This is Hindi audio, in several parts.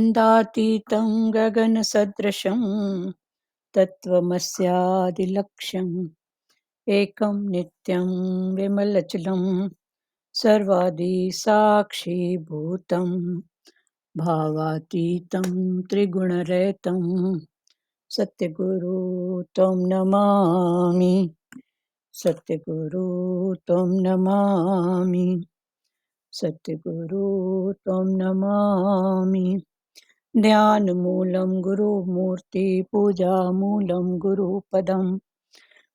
दातीतं गगनसदृशं तत्त्वमस्यादिलक्ष्यम् एकं नित्यं विमलचलं सर्वादिसाक्षिभूतं भावातीतं त्रिगुणरहितं सत्यगुरु त्वं नमामि। सत्यगुरु त्वं नमामि। सत्यगुरु त्वं नमामि। ध्यानमूलं गुरुमूर्ति पूजामूलं गुरुपदं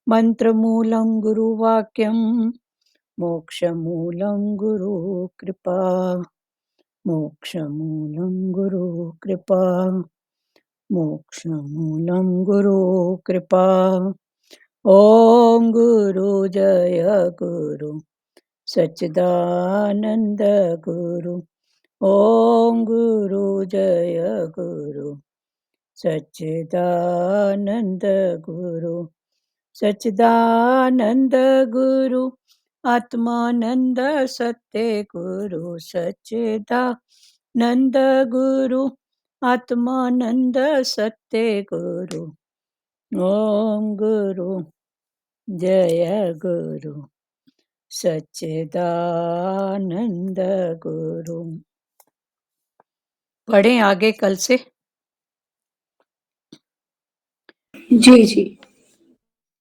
मन्त्रमूलं गुरुवाक्यं मोक्षमूलं गुरुकृपा। मोक्षमूलं गुरुकृपा। मोक्षमूलं गुरुकृपा। ॐ गुरु जय गुरु सच्चिदानंद गुरु। ॐ गुरु जय गुरु सच्चिदानंद गुरु। सच्चिदानंद गुरु आत्मानंद सत्य गुरु सच्चिदानंद गुरु आत्मानंद सत्य गुरु। ओम गुरु जय गुरु सच्चिदानंद गुरु। पढ़ें आगे कल से। जी जी।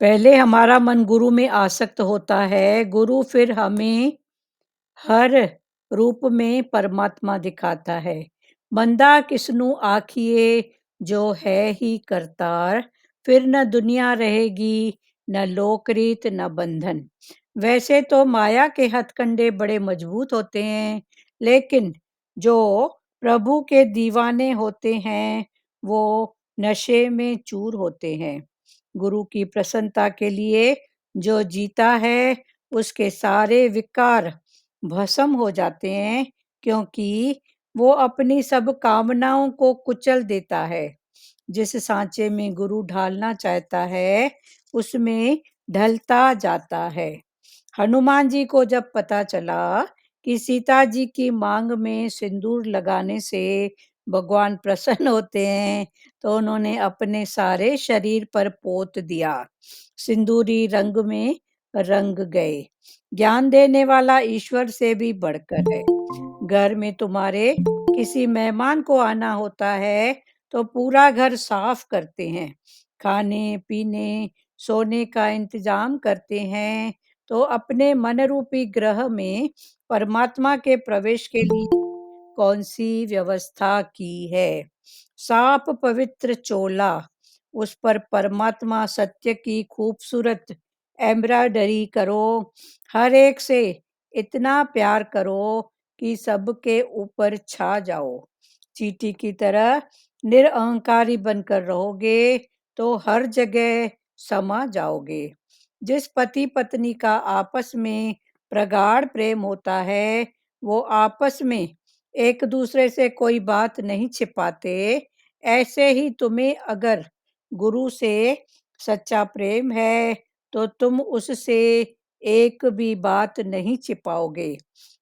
पहले हमारा मन गुरु में आसक्त होता है, गुरु फिर हमें हर रूप में परमात्मा दिखाता है। बंदा किसनु आखिए जो है ही करतार, फिर न दुनिया रहेगी न लोकरीत न बंधन। वैसे तो माया के हथकंडे बड़े मजबूत होते हैं, लेकिन जो प्रभु के दीवाने होते हैं वो नशे में चूर होते हैं। गुरु की प्रसन्नता के लिए जो जीता है उसके सारे विकार भस्म हो जाते हैं, क्योंकि वो अपनी सब कामनाओं को कुचल देता है। जिस सांचे में गुरु ढालना चाहता है उसमें ढलता जाता है। हनुमान जी को जब पता चला कि सीता जी की मांग में सिंदूर लगाने से भगवान प्रसन्न होते हैं, तो उन्होंने अपने सारे शरीर पर पोत दिया। सिंदूरी रंग में रंग गए। ज्ञान देने वाला ईश्वर से भी बढ़कर है। घर में तुम्हारे किसी मेहमान को आना होता है तो पूरा घर साफ करते हैं, खाने पीने सोने का इंतजाम करते हैं, तो अपने मन रूपी ग्रह में परमात्मा के प्रवेश के लिए कौन सी व्यवस्था की है। साफ पवित्र चोला, उस पर परमात्मा सत्य की खूबसूरत एम्ब्रॉयडरी करो। हर एक से इतना प्यार करो कि सबके ऊपर छा जाओ। चींटी की तरह निरअहंकारी बनकर रहोगे तो हर जगह समा जाओगे। जिस पति पत्नी का आपस में प्रगाढ़ प्रेम होता है वो आपस में एक दूसरे से कोई बात नहीं छिपाते। ऐसे ही तुम्हें अगर गुरु से सच्चा प्रेम है तो तुम उससे एक भी बात नहीं छिपाओगे।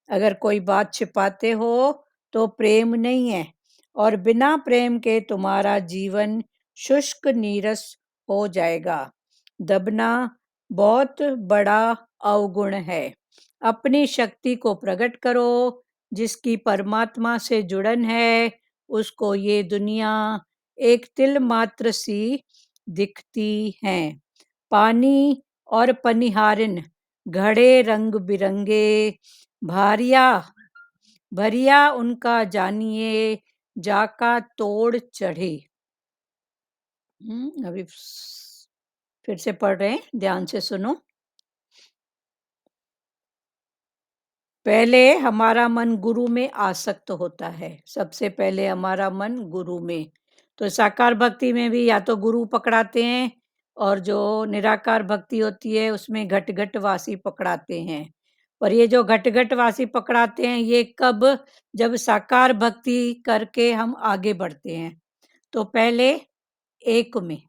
अगर कोई बात छिपाते हो तो प्रेम नहीं है, और बिना प्रेम के तुम्हारा जीवन शुष्क नीरस हो जाएगा। दबना बहुत बड़ा अवगुण है। अपनी शक्ति को प्रकट करो। जिसकी परमात्मा से जुड़न है उसको ये दुनिया एक तिल मात्र सी दिखती है। पानी और पनिहारिन घड़े रंग बिरंगे, भारिया भरिया उनका जानिए जाका तोड़ चढ़े। अभी फिर से पढ़ रहे हैं, ध्यान से सुनो। पहले हमारा मन गुरु में आसक्त होता है। सबसे पहले हमारा मन गुरु में। तो साकार भक्ति में भी या तो गुरु पकड़ाते हैं, और जो निराकार भक्ति होती है उसमें घट घट वासी पकड़ाते हैं। पर ये जो घट घट वासी पकड़ाते हैं ये कब, जब साकार भक्ति करके हम आगे बढ़ते हैं। तो पहले एक में,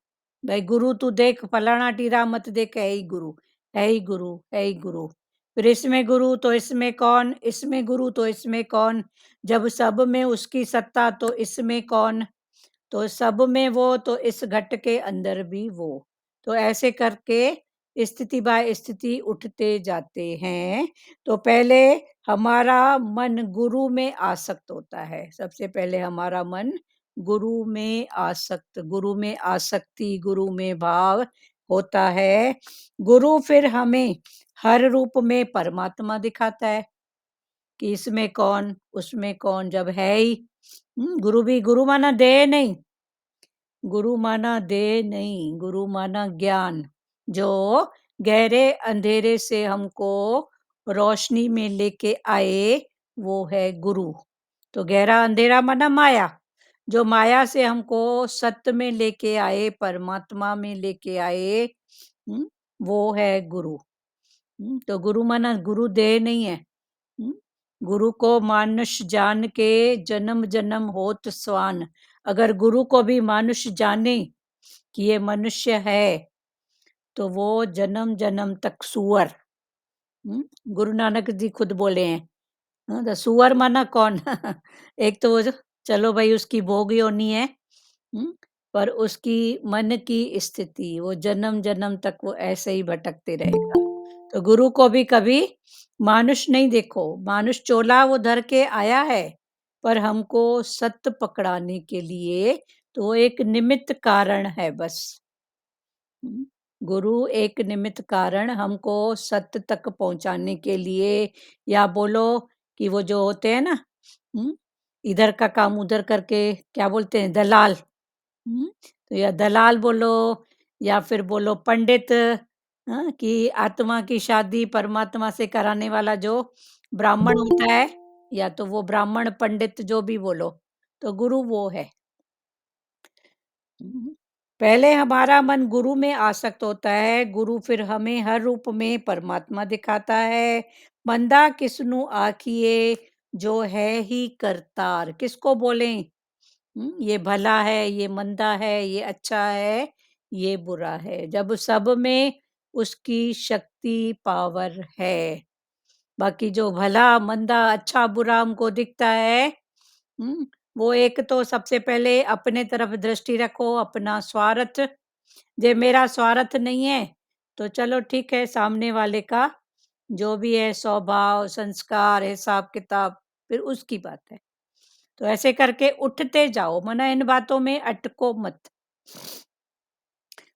भाई गुरु तू देख, फलाना टीरा मत देख, है ही गुरु, है ही गुरु, है ही गुरु। फिर इसमें गुरु तो इसमें कौन, इसमें गुरु तो इसमें कौन, जब सब में उसकी सत्ता तो इसमें कौन, तो सब में वो तो इस घट के अंदर भी वो। तो ऐसे करके स्थिति बाय स्थिति उठते जाते हैं। तो पहले हमारा मन गुरु में आसक्त होता है। सबसे पहले हमारा मन गुरु में आसक्त, गुरु में आसक्ति, गुरु में भाव होता है। गुरु फिर हमें हर रूप में परमात्मा दिखाता है कि इसमें कौन, उसमें कौन, जब है ही। गुरु भी, गुरु माना देह नहीं, गुरु माना देह नहीं, गुरु माना ज्ञान, जो गहरे अंधेरे से हमको रोशनी में लेके आए, वो है गुरु। तो गहरा अंधेरा माना माया, जो माया से हमको सत्य में लेके आए, परमात्मा में लेके आए, वो है गुरु। तो गुरु माना गुरु देह नहीं है। गुरु को मानुष जान के जन्म जन्म होत स्वान। अगर गुरु को भी मानुष जाने कि ये मनुष्य है, तो वो जन्म जन्म तक सुअर। गुरु नानक जी खुद बोले हैं, तो सुअर माना कौन? एक तो वो चलो भाई उसकी भोग योनि है, पर उसकी मन की स्थिति, वो जन्म जन्म तक वो ऐसे ही भटकते रहेगा। तो गुरु को भी कभी मानुष नहीं देखो, मानुष चोला वो धर के आया है, पर हमको सत्य पकड़ाने के लिए तो वो एक निमित्त कारण है बस। गुरु एक निमित्त कारण हमको सत्य तक पहुंचाने के लिए, या बोलो कि वो जो होते हैं ना, इधर का काम उधर करके, क्या बोलते हैं, दलाल। तो या दलाल बोलो, या फिर बोलो पंडित, कि आत्मा की शादी परमात्मा से कराने वाला जो ब्राह्मण होता है, या तो वो ब्राह्मण पंडित जो भी बोलो, तो गुरु वो है। पहले हमारा मन गुरु में आसक्त होता है, गुरु फिर हमें हर रूप में परमात्मा दिखाता है। बंदा किसनु आखिए, जो है ही करतार। किसको बोलें? ये भला है, ये मंदा है, ये अच्छा है, ये बुरा है, जब सब में उसकी शक्ति पावर है। बाकी जो भला मंदा अच्छा बुरा हमको दिखता है, वो एक तो सबसे पहले अपने तरफ दृष्टि रखो, अपना स्वार्थ। जे मेरा स्वार्थ नहीं है, तो चलो ठीक है, सामने वाले का जो भी है स्वभाव, संस्कार, हिसाब किताब, फिर उसकी बात है। तो ऐसे करके उठते जाओ, मना इन बातों में अटको मत।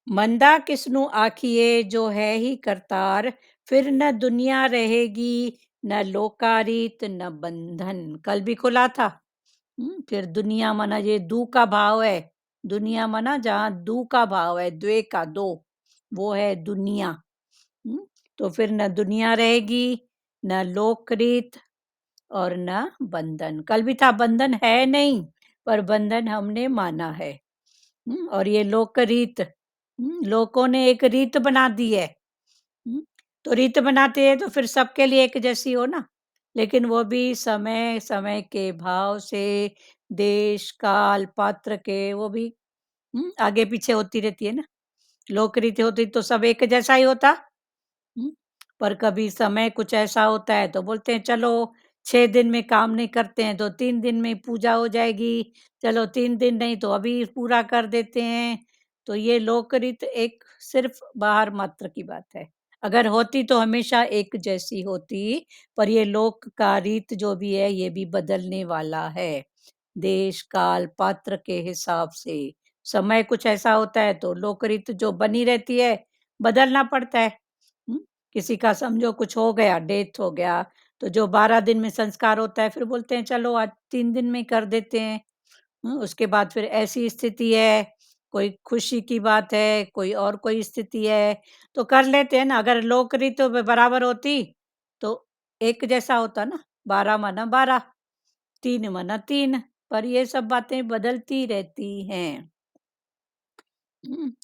मंदा किसनु आखिए, जो है ही करतार, फिर न दुनिया रहेगी, न लोकारीत, न बंधन। कल भी खुला था। फिर दुनिया माना ये दू का भाव है, दुनिया माना जहाँ दू का भाव है, द्वे का दो, वो है दुनिया। तो फिर न दुनिया रहेगी, न लोकरीत, और न बंधन। कल भी था, बंधन है नहीं, पर बंधन हमने माना है। और ये लोकरीत, लोगों ने एक रीत बना दी है। तो रीत बनाते हैं तो फिर सबके लिए एक जैसी हो ना, लेकिन वो भी समय समय के भाव से, देश काल पात्र के, वो भी आगे पीछे होती रहती है ना। लोक रीति होती तो सब एक जैसा ही होता। पर कभी समय कुछ ऐसा होता है तो बोलते हैं चलो 6 दिन में काम नहीं करते हैं तो 3 दिन में पूजा हो जाएगी, चलो 3 दिन नहीं तो अभी पूरा कर देते हैं। तो ये लोकरीत एक सिर्फ बाहर मात्र की बात है। अगर होती तो हमेशा एक जैसी होती, पर ये लोक का रीत जो भी है ये भी बदलने वाला है, देश काल पात्र के हिसाब से। समय कुछ ऐसा होता है तो लोकरीत जो बनी रहती है, बदलना पड़ता है। किसी का समझो कुछ हो गया, डेथ हो गया, तो जो 12 दिन में संस्कार होता है, फिर बोलते हैं चलो आज 3 दिन में कर देते हैं। उसके बाद फिर ऐसी स्थिति है, कोई खुशी की बात है, कोई और कोई स्थिति है, तो कर लेते हैं ना। अगर लोकरीत तो बराबर होती, तो एक जैसा होता ना, 12 माना 12, 3 माना 3, पर ये सब बातें बदलती रहती हैं।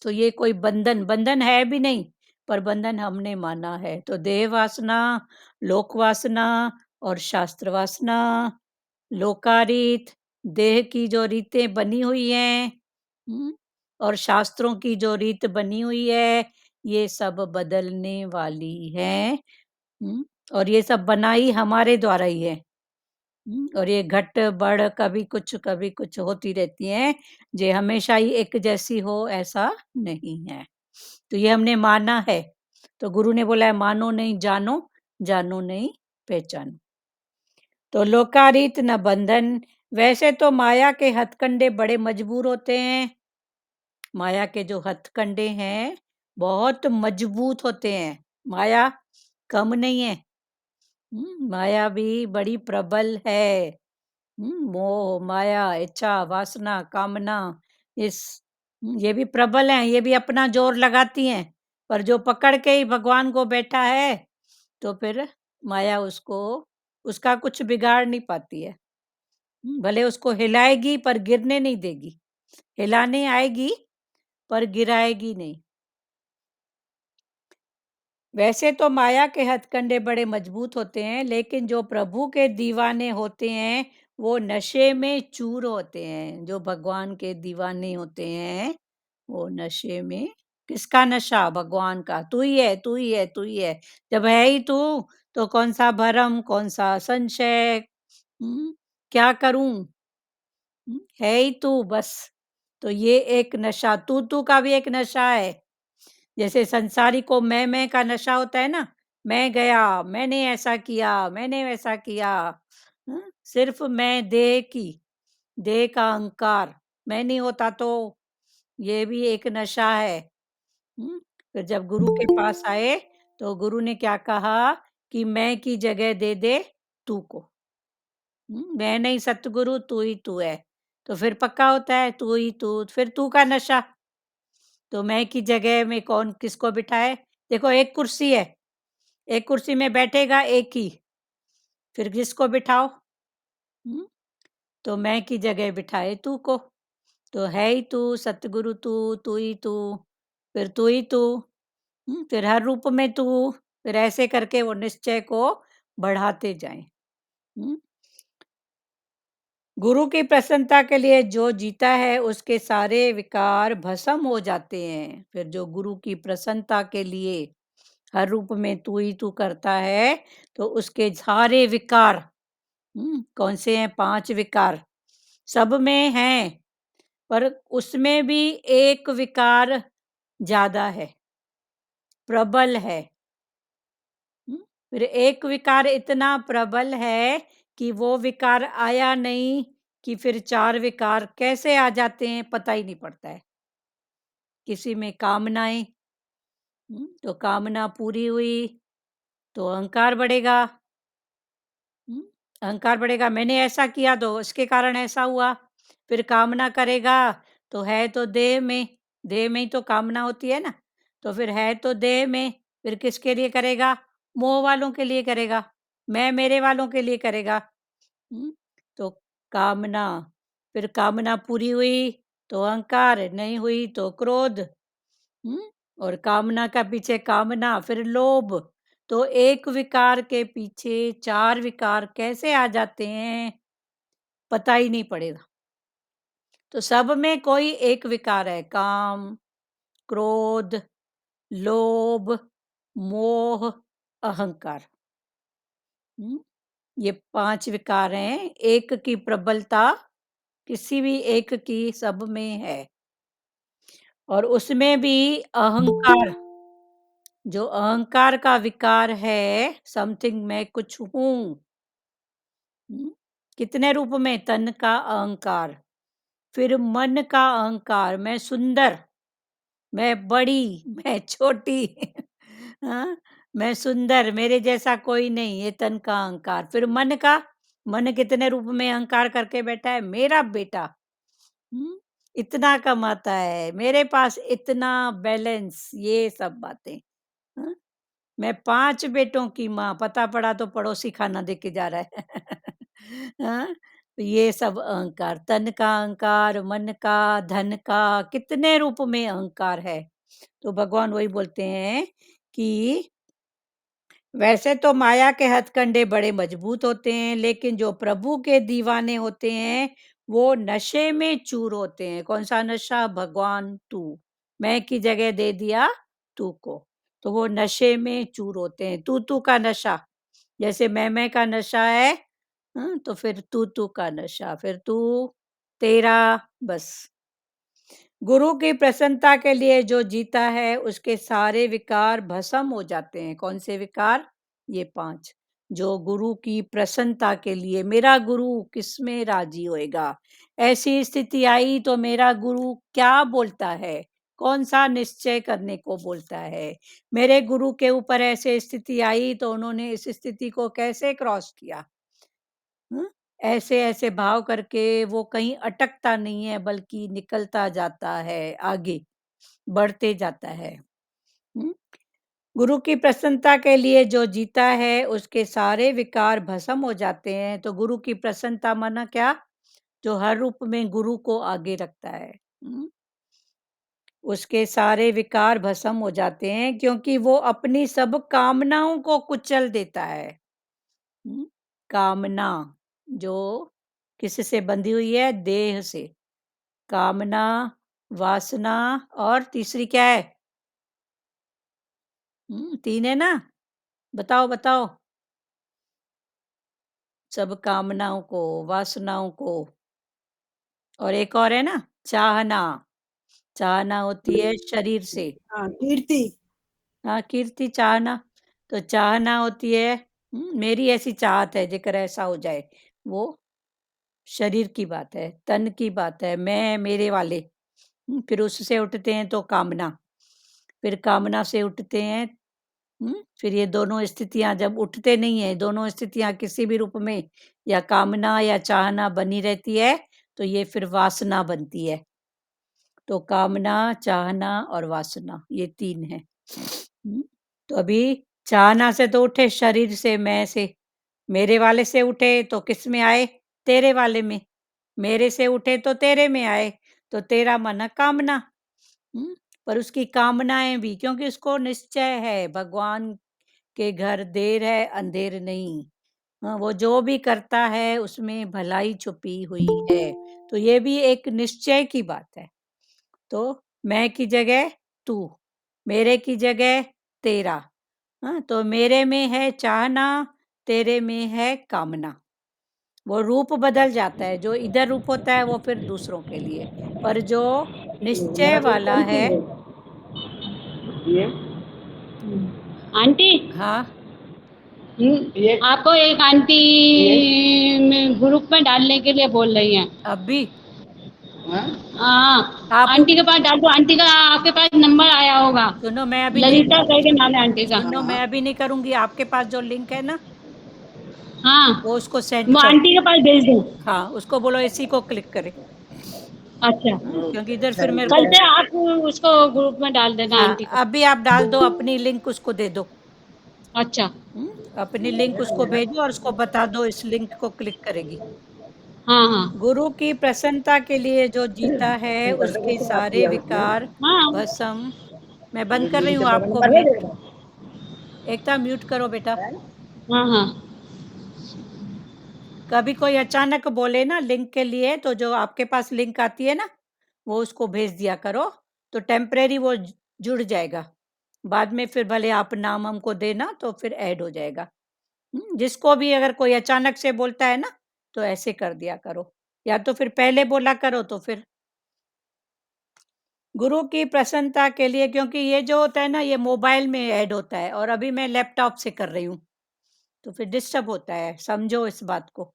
तो ये कोई बंधन बंधन है भी नहीं, पर बंधन हमने माना है। तो देह वासना, लोक वासना और शास्त्र वासना, लोकारीत, देह की जो रीतें बनी हुई हैं, और शास्त्रों की जो रीत बनी हुई है, ये सब बदलने वाली है। और ये सब बनाई हमारे द्वारा ही है। और ये घट-बढ़ कभी कुछ होती रहती हैं, जे हमेशा ही एक जैसी हो ऐसा नहीं है। तो ये हमने माना है, तो गुरु ने बोला है मानो नहीं जानो, जानो नहीं पहचानो। तो लोकारीत न बंधन, वैसे तो माया के हथकंडे बड़े मजबूर होते हैं। माया के जो हथकंडे हैं, बहुत मजबूत होते हैं। माया कम नहीं है। माया भी बड़ी प्रबल है। मोह, माया, इच्छा, वासना, कामना, इस ये भी प्रबल हैं, ये भी अपना जोर लगाती हैं। पर जो पकड़ के ही भगवान को बैठा है, तो फिर माया उसको उसका कुछ बिगाड़ नहीं पाती है। भले उसको हिलाएगी पर गिरने नहीं देगी। हिलाने आएगी पर गिराएगी नहीं। वैसे तो माया के हथकंडे बड़े मजबूत होते हैं, लेकिन जो प्रभु के दीवाने होते हैं, वो नशे में चूर होते हैं। जो भगवान के दीवाने होते हैं, वो नशे में किसका नशा? भगवान का। तू ही है, तू ही है, तू ही है। जब है ही तू, तो कौन-सा भरम, कौन-सा संशय, क्या करूँ? है ही तू बस। तो ये एक नशा तू का भी एक नशा है। जैसे संसारी को मैं का नशा होता है ना, मैं गया, मैंने ऐसा किया, मैंने वैसा किया। सिर्फ मैं देह का अहंकार, मैं नहीं होता तो ये भी एक नशा है। फिर जब गुरु के पास आए, तो गुरु ने क्या कहा कि मैं की जगह दे दे तू को। मैं नहीं सतगुरु, तू ही तू है। तो फिर पक्का होता है तू ही तू, फिर तू का नशा। तो मैं की जगह में कौन किसको बिठाए? देखो एक कुर्सी है, एक कुर्सी में बैठेगा एक ही, फिर किसको बिठाओ? हुँ? तो मैं की जगह बिठाए तू को, तो है ही तू, सतगुरु तू, तू ही तू, फिर तू ही तू, फिर हर रूप में तू, फिर ऐसे करके वो निश्चय को बढ़ाते जाएँ। हुँ? गुरु की प्रसन्नता के लिए जो जीता है उसके सारे विकार भस्म हो जाते हैं। फिर जो गुरु की प्रसन्नता के लिए हर रूप में तू ही तू करता है, तो उसके सारे विकार कौन से हैं? 5 विकार सब में हैं, पर उसमें भी एक विकार ज़्यादा है, प्रबल है। हुँ? फिर एक विकार इतना प्रबल है कि वो विकार आया नहीं कि फिर 4 विकार कैसे आ जाते हैं पता ही नहीं पड़ता है। किसी में कामनाएँ, तो कामना पूरी हुई तो अहंकार बढ़ेगा। हुँ? अहंकार बढ़ेगा, मैंने ऐसा किया तो इसके कारण ऐसा हुआ। फिर कामना करेगा तो है तो देह में ही तो कामना होती है ना। तो फिर है तो देह में, फिर किसके लिए करेगा? मोह वालों के लिए करेगा, मैं मेरे वालों के लिए करेगा। हुँ? तो कामना, फिर कामना पूरी हुई तो अहंकार, नहीं हुई तो क्रोध। हुँ? और कामना का पीछे कामना, फिर लोभ। तो एक विकार के पीछे 4 विकार कैसे आ जाते हैं, पता ही नहीं पड़ेगा। तो सब में कोई एक विकार है, काम, क्रोध, लोभ, मोह, अहंकार। हुँ? ये 5 विकार हैं, एक की प्रबलता किसी भी एक की सब में है। और उसमें भी अहंकार, जो अहंकार का विकार है, समथिंग मैं कुछ हूँ। कितने रूप में? तन का अहंकार, फिर मन का अहंकार, मैं सुंदर, मैं बड़ी, मैं छोटी, हाँ, मैं सुंदर, मेरे जैसा कोई नहीं, ये तन का अहंकार। फिर मन कितने रूप में अहंकार करके बैठा है, मेरा बेटा हुँ, इतना कमाता है, मेरे पास इतना बैलेंस, ये सब बातें। हाँ, मैं 5 बेटों की माँ, पता पड़ा तो पड़ोसी खाना दे के जा रहा है। हाँ, तो ये सब अहंकार, तन का अहंकार, मन का, धन का, कितने रूप में अहंकार है। तो भगवान वही बोलते हैं कि वैसे तो माया के हथकंडे बड़े मजबूत होते हैं, लेकिन जो प्रभु के दीवाने होते हैं, वो नशे में चूर होते हैं। कौन-सा नशा? भगवान तू। मैं की जगह दे दिया तू को, तो वो नशे में चूर होते हैं। तू का नशा। जैसे मैं का नशा है, तो फिर तू का नशा, फिर तू, तेरा, बस। गुरु की प्रसन्नता के लिए जो जीता है उसके सारे विकार भस्म हो जाते हैं। कौन से विकार? ये 5। जो गुरु की प्रसन्नता के लिए, मेरा गुरु किसमें राजी होएगा? ऐसी स्थिति आई तो मेरा गुरु क्या बोलता है? कौन सा निश्चय करने को बोलता है? मेरे गुरु के ऊपर ऐसे स्थिति आई तो उन्होंने इस स्थिति को कैसे क्रॉस किया? हुँ? ऐसे-ऐसे भाव करके वो कहीं अटकता नहीं है, बल्कि निकलता जाता है आगे, बढ़ते जाता है। हुँ? गुरु की प्रसन्नता के लिए जो जीता है, उसके सारे विकार भस्म हो जाते हैं। तो गुरु की प्रसन्नता माना क्या? जो हर रूप में गुरु को आगे रखता है। हुँ? उसके सारे विकार भस्म हो जाते हैं, क्योंकि वो अपनी सब कामनाओं को कुचल देता है। हुँ? कामना, जो किससे बंधी हुई है? देह से। कामना, वासना, और तीसरी क्या है? 3 है ना? बताओ, बताओ। सब कामनाओं को, वासनाओं को, और एक और है ना? चाहना। चाहना होती है शरीर से। हाँ, कीर्ति। हाँ, कीर्ति, चाहना। तो चाहना होती है, मेरी ऐसी चाहत है जेकर ऐसा हो जाए, वो शरीर की बात है, तन की बात है, मैं, मेरे वाले। फिर उससे उठते हैं तो कामना, फिर कामना से उठते हैं, फिर ये दोनों स्थितियाँ जब उठते नहीं है, दोनों स्थितियाँ किसी भी रूप में या कामना या चाहना बनी रहती है, तो ये फिर वासना बनती है। तो कामना, चाहना और वासना, ये 3 हैं। तो अभी चाहना से तो उठे शरीर से, मैं से, मेरे वाले से उठे तो किस में आए? तेरे वाले में। मेरे से उठे तो तेरे में आए, तो तेरा माना कामना। हुँ? पर उसकी कामनाएँ भी, क्योंकि उसको निश्चय है भगवान के घर देर है अंधेर नहीं। हाँ, वो जो भी करता है उसमें भलाई छुपी हुई है। तो ये भी एक निश्चय की बात है। तो मैं की जगह तू, मेरे की जगह तेरा। हाँ, तो मेरे में है चाहना, तेरे में है कामना। वो रूप बदल जाता है, जो इधर रूप होता है वो फिर दूसरों के लिए, पर जो निश्चय यहाँ पे वाला कौन सी है। है? ये आंटी हाँ। ये आपको एक आंटी ग्रुप में डालने के लिए बोल रही हैं। अब भी हाँ, आप आंटी के पास डाल दो। आंटी का आपके पास नंबर आया होगा। सुनो, मैं अभी नहीं, ललिता करके नाम है आंटी का। सुनो, मैं अभी नहीं करूंगी। आपके पास जो लिंक है ना, हाँ, वो उसको सेंड वो कर। आंटी के पास भेज दो। हाँ, उसको बोलो इसी को क्लिक करे। अच्छा, क्योंकि इधर फिर मेरे कल को। से आप उसको ग्रुप में डाल देना हाँ, आंटी को। अभी आप डाल दो, अपनी लिंक उसको दे दो। अच्छा, अपनी लिंक उसको भेजो और उसको बता दो इस लिंक को क्लिक करेगी। हाँ हाँ गुरु की प्रसन्नता के लिए जो जीता है उसके सारे विकार हाँ भस्म। मैं बंद कर रही हूँ, आपको म्यूट, एकता म्यूट करो बेटा। हाँ हाँ कभी कोई अचानक बोले ना लिंक के लिए, तो जो आपके पास लिंक आती है ना, वो उसको भेज दिया करो, तो टेम्परेरी वो जुड़ जाएगा। बाद में फिर भले आप नाम हमको देना तो फिर ऐड हो जाएगा। जिसको भी अगर कोई अचानक से बोलता है ना, तो ऐसे कर दिया करो, या तो फिर पहले बोला करो तो फिर। गुरु की प्रसन्नता के लिए, क्योंकि ये जो होता है ना, ये मोबाइल में ऐड होता है और अभी मैं लैपटॉप से कर रही हूँ, तो फिर डिस्टर्ब होता है, समझो इस बात को।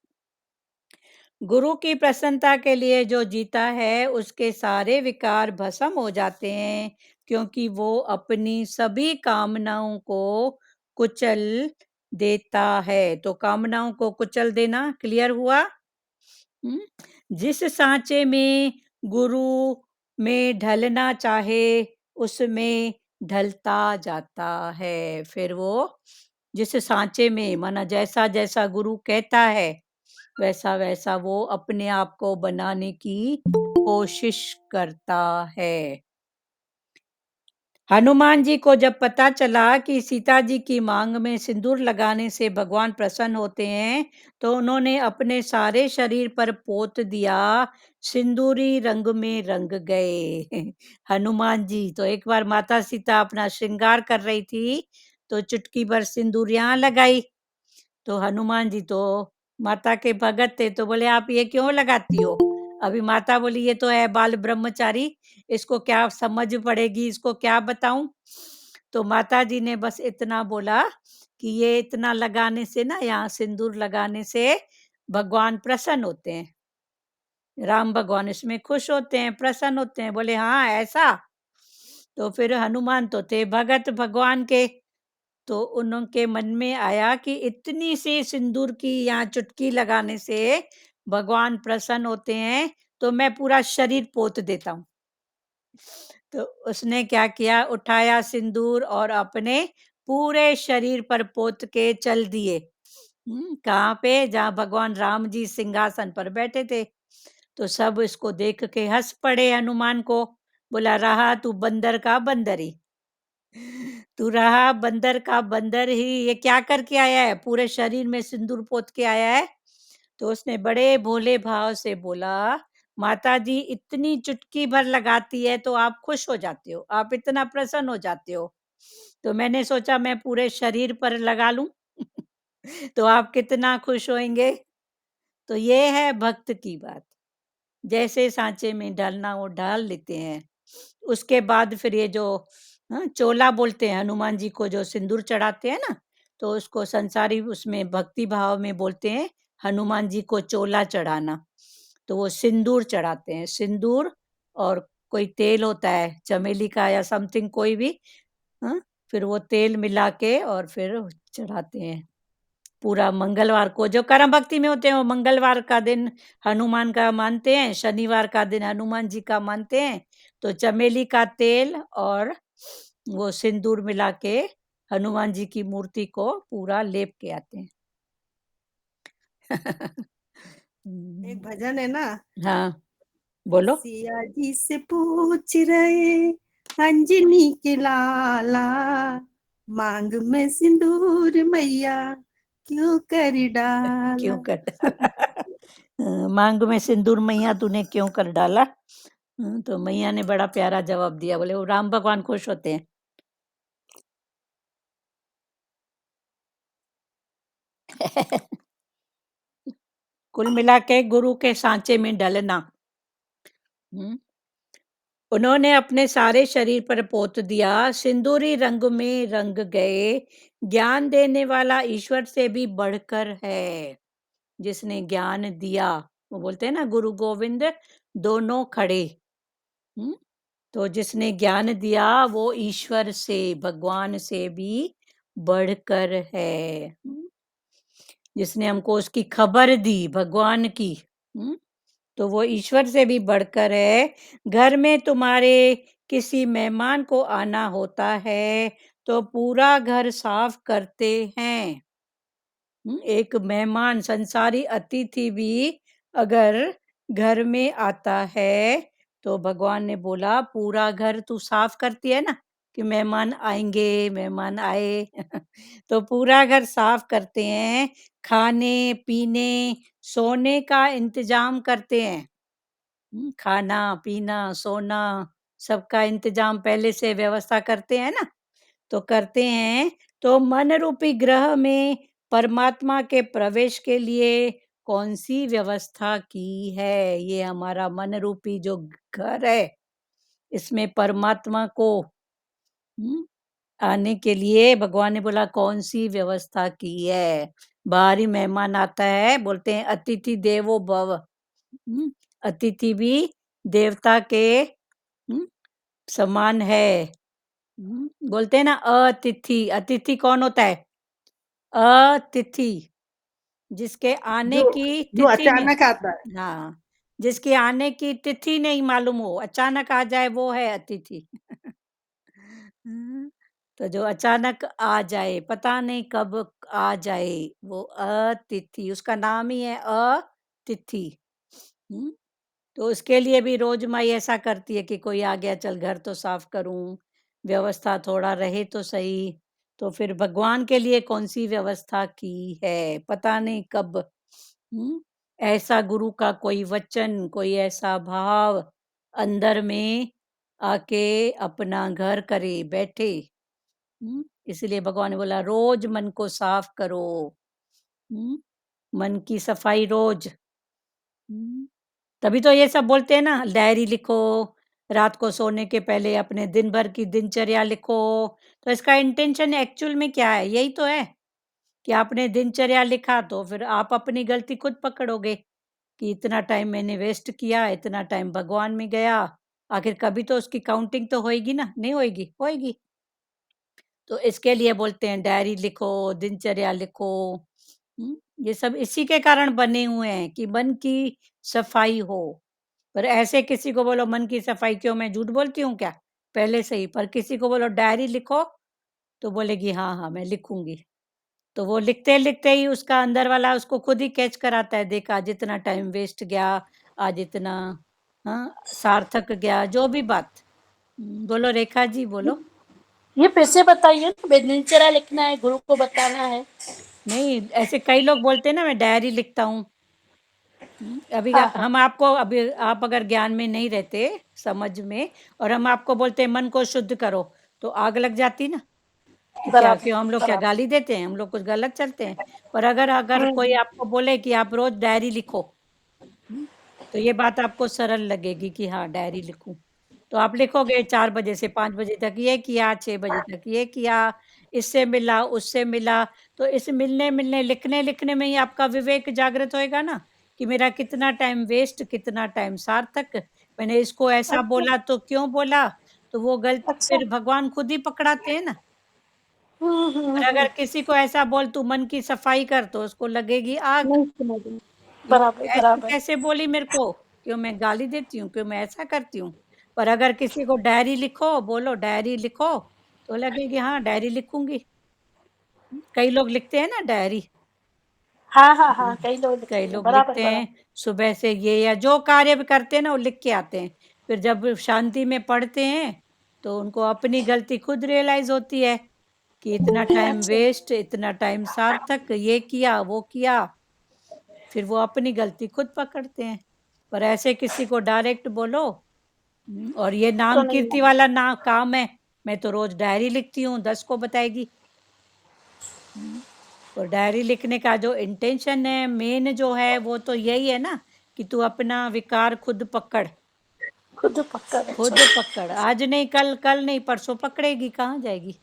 गुरु की प्रसन्नता के लिए जो जीता है उसके सारे विकार भस्म हो जाते हैं, क्योंकि वो अपनी सभी कामनाओं को कुचल देता है। तो कामनाओं को कुचल देना क्लियर हुआ। हुँ? जिस साँचे में गुरु में ढलना चाहे, उसमें ढलता जाता है। फिर वो जिस साँचे में, माना जैसा-जैसा गुरु कहता है, वैसा-वैसा वो अपने आप को बनाने की कोशिश करता है। हनुमान जी को जब पता चला कि सीता जी की मांग में सिंदूर लगाने से भगवान प्रसन्न होते हैं, तो उन्होंने अपने सारे शरीर पर पोत दिया, सिंदूरी रंग में रंग गए। हनुमान जी तो एक बार माता सीता अपना श्रृंगार कर रही थी, तो चुटकी भर सिंदूर यहाँ लगाई, तो हनुमान जी तो माता के भगत थे, तो बोले आप ये क्यों लगाती हो? अभी माता बोली ये तो है बाल ब्रह्मचारी, इसको क्या समझ पड़ेगी, इसको क्या बताऊं? तो माता जी ने बस इतना बोला कि ये इतना लगाने से ना, यहाँ सिंदूर लगाने से भगवान प्रसन्न होते हैं, राम भगवान इसमें खुश होते हैं, प्रसन्न होते हैं। बोले हाँ ऐसा? तो फिर हनुमान तो थे भगत भगवान के, तो उनके मन में आया कि इतनी सी सिंदूर की यहाँ चुटकी लगाने से भगवान प्रसन्न होते हैं, तो मैं पूरा शरीर पोत देता हूँ। तो उसने क्या किया, उठाया सिंदूर और अपने पूरे शरीर पर पोत के चल दिए। कहाँ पे? जहाँ भगवान राम जी सिंहासन पर बैठे थे। तो सब इसको देख के हंस पड़े हनुमान को। बोला रहा तू बंदर का बंदर ही, तू रहा बंदर का बंदर ही, ये क्या करके आया है? पूरे शरीर में सिंदूर पोत के आया है। तो उसने बड़े भोले भाव से बोला, माता जी इतनी चुटकी भर लगाती है तो आप खुश हो जाते हो, आप इतना प्रसन्न हो जाते हो, तो मैंने सोचा मैं पूरे शरीर पर लगा लूं तो आप कितना खुश होंगे। तो ये है भक्त की बात, जैसे सांचे में डालना वो डाल लेते हैं। उसके बाद फिर ये जो चोला बोलते हैं हनुमान जी को, जो सिंदूर चढ़ाते हैं ना, तो उसको संसारी उसमें भक्ति भाव में बोलते हैं हनुमान जी को चोला चढ़ाना। तो वो सिंदूर चढ़ाते हैं, सिंदूर और कोई तेल होता है चमेली का या समथिंग कोई भी, हाँ, फिर वो तेल मिला के और फिर चढ़ाते हैं। पूरा मंगलवार को जो कर्म भक्ति में होते हैं वो मंगलवार का दिन हनुमान का मानते हैं, शनिवार का दिन हनुमान जी का मानते हैं। तो चमेली का तेल और वो सिंदूर मिला के हनुमान जी की मूर्ति को पूरा लेप के आते हैं। एक भजन है ना, हाँ बोलो। सिया जी से पूछ रहे अंजनी के लाला, मांग में सिंदूर मैया क्यों कर डाला। क्यों कर डाला मांग में सिंदूर मैया तूने क्यों कर डाला? तो मैया ने बड़ा प्यारा जवाब दिया, बोले वो राम भगवान खुश होते हैं। कुल मिला के गुरु के सांचे में डलना। उन्होंने अपने सारे शरीर पर पोत दिया, सिंदूरी रंग में रंग गए। ज्ञान देने वाला ईश्वर से भी बढ़कर है, जिसने ज्ञान दिया। वो बोलते हैं ना गुरु गोविंद दोनों खड़े। तो जिसने ज्ञान दिया वो ईश्वर से, भगवान से भी बढ़कर है। जिसने हमको उसकी खबर दी भगवान की, तो वो ईश्वर से भी बढ़कर है। घर में तुम्हारे किसी मेहमान को आना होता है तो पूरा घर साफ करते हैं। एक मेहमान संसारी अतिथि भी अगर घर में आता है तो भगवान ने बोला पूरा घर तू साफ करती है ना, कि मेहमान आएंगे, मेहमान आए तो पूरा घर साफ करते हैं, खाने पीने सोने का इंतजाम करते हैं। खाना पीना सोना सबका इंतजाम पहले से व्यवस्था करते हैं ना, तो करते हैं। तो मन रूपी ग्रह में परमात्मा के प्रवेश के लिए कौन सी व्यवस्था की है? ये हमारा मन रूपी जो घर है, इसमें परमात्मा को आने के लिए भगवान ने बोला कौन सी व्यवस्था की है। बाहरी मेहमान आता है, बोलते हैं अतिथि देवो भव। अतिथि भी देवता के समान है। बोलते हैं ना अतिथि, अतिथि कौन होता है? अतिथि जिसके आने जो की जो तिथि नहीं, अचानक आता है। हाँ, जिसके आने की तिथि नहीं मालूम हो, अचानक आ जाए वो है अतिथि। तो जो अचानक आ जाए, पता नहीं कब आ जाए, वो अतिथि, उसका नाम ही है अतिथि। तो उसके लिए भी रोज माई ऐसा करती है कि कोई आ गया चल घर तो साफ करूं, व्यवस्था थोड़ा रहे तो सही। तो फिर भगवान के लिए कौन सी व्यवस्था की है, पता नहीं कब। ऐसा गुरु का कोई वचन, कोई ऐसा भाव अंदर में आके अपना घर करे बैठे। इसलिए भगवान ने बोला रोज मन को साफ करो। मन की सफाई रोज। तभी तो ये सब बोलते हैं ना, डायरी लिखो, रात को सोने के पहले अपने दिन भर की दिनचर्या लिखो। तो इसका इंटेंशन एक्चुअल में क्या है? यही तो है कि आपने दिनचर्या लिखा तो फिर आप अपनी गलती खुद पकड़ोगे कि इतना टाइम मैंने वेस्ट किया, इतना टाइम भगवान में गया। आखिर कभी तो उसकी काउंटिंग तो होएगी ना, नहीं होएगी? होएगी। तो इसके लिए बोलते हैं डायरी लिखो, दिनचर्या लिखो। ये सब इसी के कारण बने हुए हैं कि मन की सफाई हो। पर ऐसे किसी को बोलो मन की सफाई, क्यों मैं झूठ बोलती हूँ क्या? पहले से ही। पर किसी को बोलो डायरी लिखो, तो बोलेगी हाँ, हाँ, मैं लिखूँगी। तो वो लिखते-लिखते ही उसका अंदर वाला उसको खुद ही कैच कराता है, देखा आज इतना टाइम वेस्ट गया, आज इतना सार्थक गया, जो भी बात। बोलो रेखा जी, बोलो। ये फिर से बताइए, दिनचर्या लिखना है, गुरु को बताना है। नहीं, ऐसे कई लोग बोलते हैं ना, मैं डायरी लिखता हूँ। अभी हाँ, हाँ। हम आपको, अभी आप अगर ज्ञान में नहीं रहते, समझ में, और हम आपको बोलते हैं मन को शुद्ध करो, तो आग लग जाती ना कि क्या, बराबर, क्यों हम लोग क्या बराबर। गाली देते हैं? हम लोग कुछ गलत चलते हैं? पर अगर अगर कोई आपको बोले कि आप रोज डायरी लिखो, तो ये बात आपको सरल लगेगी कि हाँ, डायरी लिखूं। तो आप लिखोगे 4 बजे से 5 बजे तक ये किया, 6 बजे तक ये किया, इससे मिला, उससे मिला। तो इस मिलने-मिलने, लिखने-लिखने में ही आपका विवेक जागृत होएगा ना, कि मेरा कितना टाइम वेस्ट, कितना टाइम सार्थक। मैंने इसको ऐसा अच्छा, बोला तो क्यों बोला? तो वो गलती अच्छा। फिर भगवान खुद ही पकड़ाते हैं ना। हुँ, हुँ, और हुँ। अगर किसी को ऐसा बोल तू मन की सफाई कर, तो उसको लगेगी आग। नहीं सुना। ये बराबर, ऐसे बराबर। कैसे बोली मेरे को? क्यों मैं गाली देती हूँ? क्यों मैं ऐसा करती हूँ? पर अगर किसी को डायरी लिखो, बोलो डायरी लिखो, तो लगेगी हाँ, डायरी लिखूँगी। कई लोग लिखते हैं ना डायरी। हाँ, हाँ, हुँ, हाँ, कई लोग कई लिखते हैं। लोग बराबर, लिखते हैं बराबर। सुबह से ये, या जो कार्य भी करते हैं ना, वो लिख के आते हैं। फिर जब शांति में पढ़ते हैं, तो उनको अपनी गलती खुद रियलाइज़ होती है कि इतना टाइम अच्छा, वेस्ट, इतना टाइम सार्थक, ये किया, वो किया। फिर वो अपनी गलती खुद पकड़ते हैं। पर ऐसे किसी को डायरेक्ट बोलो, और ये तो नाम नहीं कीर्ति मानेंगे। वाला ना काम है, मैं तो रोज़ डायरी लिखती हूँ, 10 को बताएगी। हुँ, और डायरी लिखने का जो इंटेंशन है, मेन जो है, वो तो यही है ना कि तू अपना विकार खुद पकड़, खुद पक्का। अच्छा। खुद पकड़। आज नहीं कल, कल नहीं परसों पकड़ेगी, कहाँ जाएगी?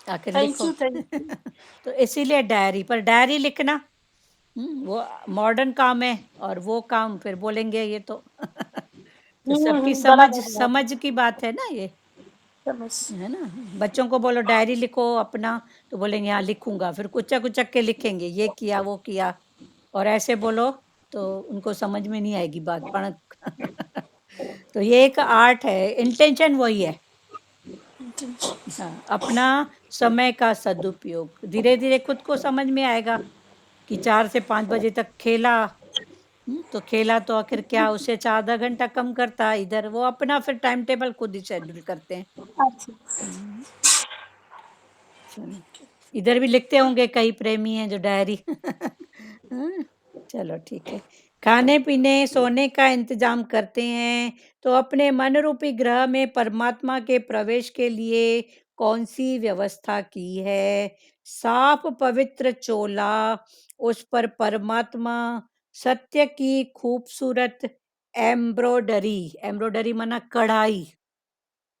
आखिर थैंक लिखो। You, thank you. तो इसीलिए डायरी, पर डायरी लिखना वो मॉडर्न काम है, और वो काम फिर बोलेंगे ये तो तो सबकी समझ बराबर, बराबर। समझ की बात है ना ये, समझ। है ना? बच्चों को बोलो डायरी लिखो अपना, तो बोलेंगे हाँ लिखूँगा, फिर कुचक-कुचक के लिखेंगे, ये किया, वो किया। और ऐसे बोलो तो उनको समझ में नहीं आएगी बात, पण तो ये एक आर्ट है, इंटेंशन वही है। हाँ, अपना समय का सदुपयोग। धीरे-धीरे खुद को समझ में आएगा कि 4 से 5 बजे तक खेला, तो खेला तो आखिर क्या, उससे चा आधा घंटा कम करता इधर, वो अपना फिर टाइम टेबल खुद ही शेड्यूल करते हैं। अच्छा। हुँ, चलो। इधर भी लिखते होंगे कई प्रेमी हैं जो डायरी। हाँ, चलो ठीक है। खाने-पीने, सोने का इंतज़ाम करते हैं, तो अपने मन रूपी ग्रह में परमात्मा के प्रवेश के लिए कौन-सी व्यवस्था की है? साफ पवित्र चोला, उस पर परमात्मा सत्य की खूबसूरत एम्ब्रॉयडरी, एम्ब्रॉयडरी माना कढ़ाई,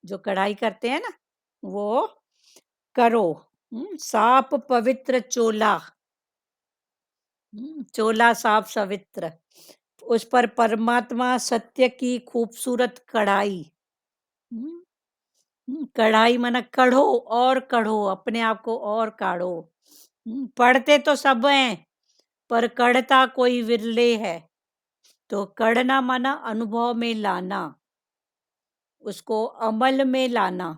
जो कढ़ाई करते हैं ना, वो करो। साफ पवित्र चोला, चोला साफ सवित्र, उस पर परमात्मा सत्य की खूबसूरत कढ़ाई। हम्म, कढ़ाई माना कढ़ो, और कढ़ो, अपने आप को और काढ़ो। पढ़ते तो सब हैं, पर कढ़ता कोई विरले है। तो कढ़ना माना अनुभव में लाना, उसको अमल में लाना।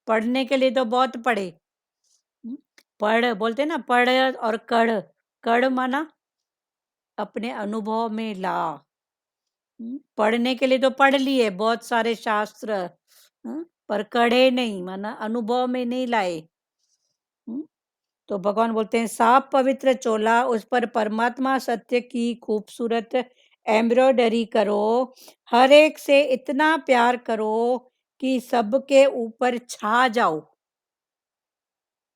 पढ़ने के लिए तो बहुत पढ़े। हुँ, पढ़ बोलते हैं ना, पढ़ और कढ़, कढ़ माना अपने अनुभव में ला। पढ़ने के लिए तो पढ़ लिए बहुत सारे शास्त्र, पर कढ़े नहीं, माना अनुभव में नहीं लाए। हुँ, तो भगवान बोलते हैं साफ पवित्र चोला, उस पर परमात्मा सत्य की खूबसूरत एम्ब्रॉयडरी करो, हर एक से इतना प्यार करो कि सबके ऊपर छा जाओ।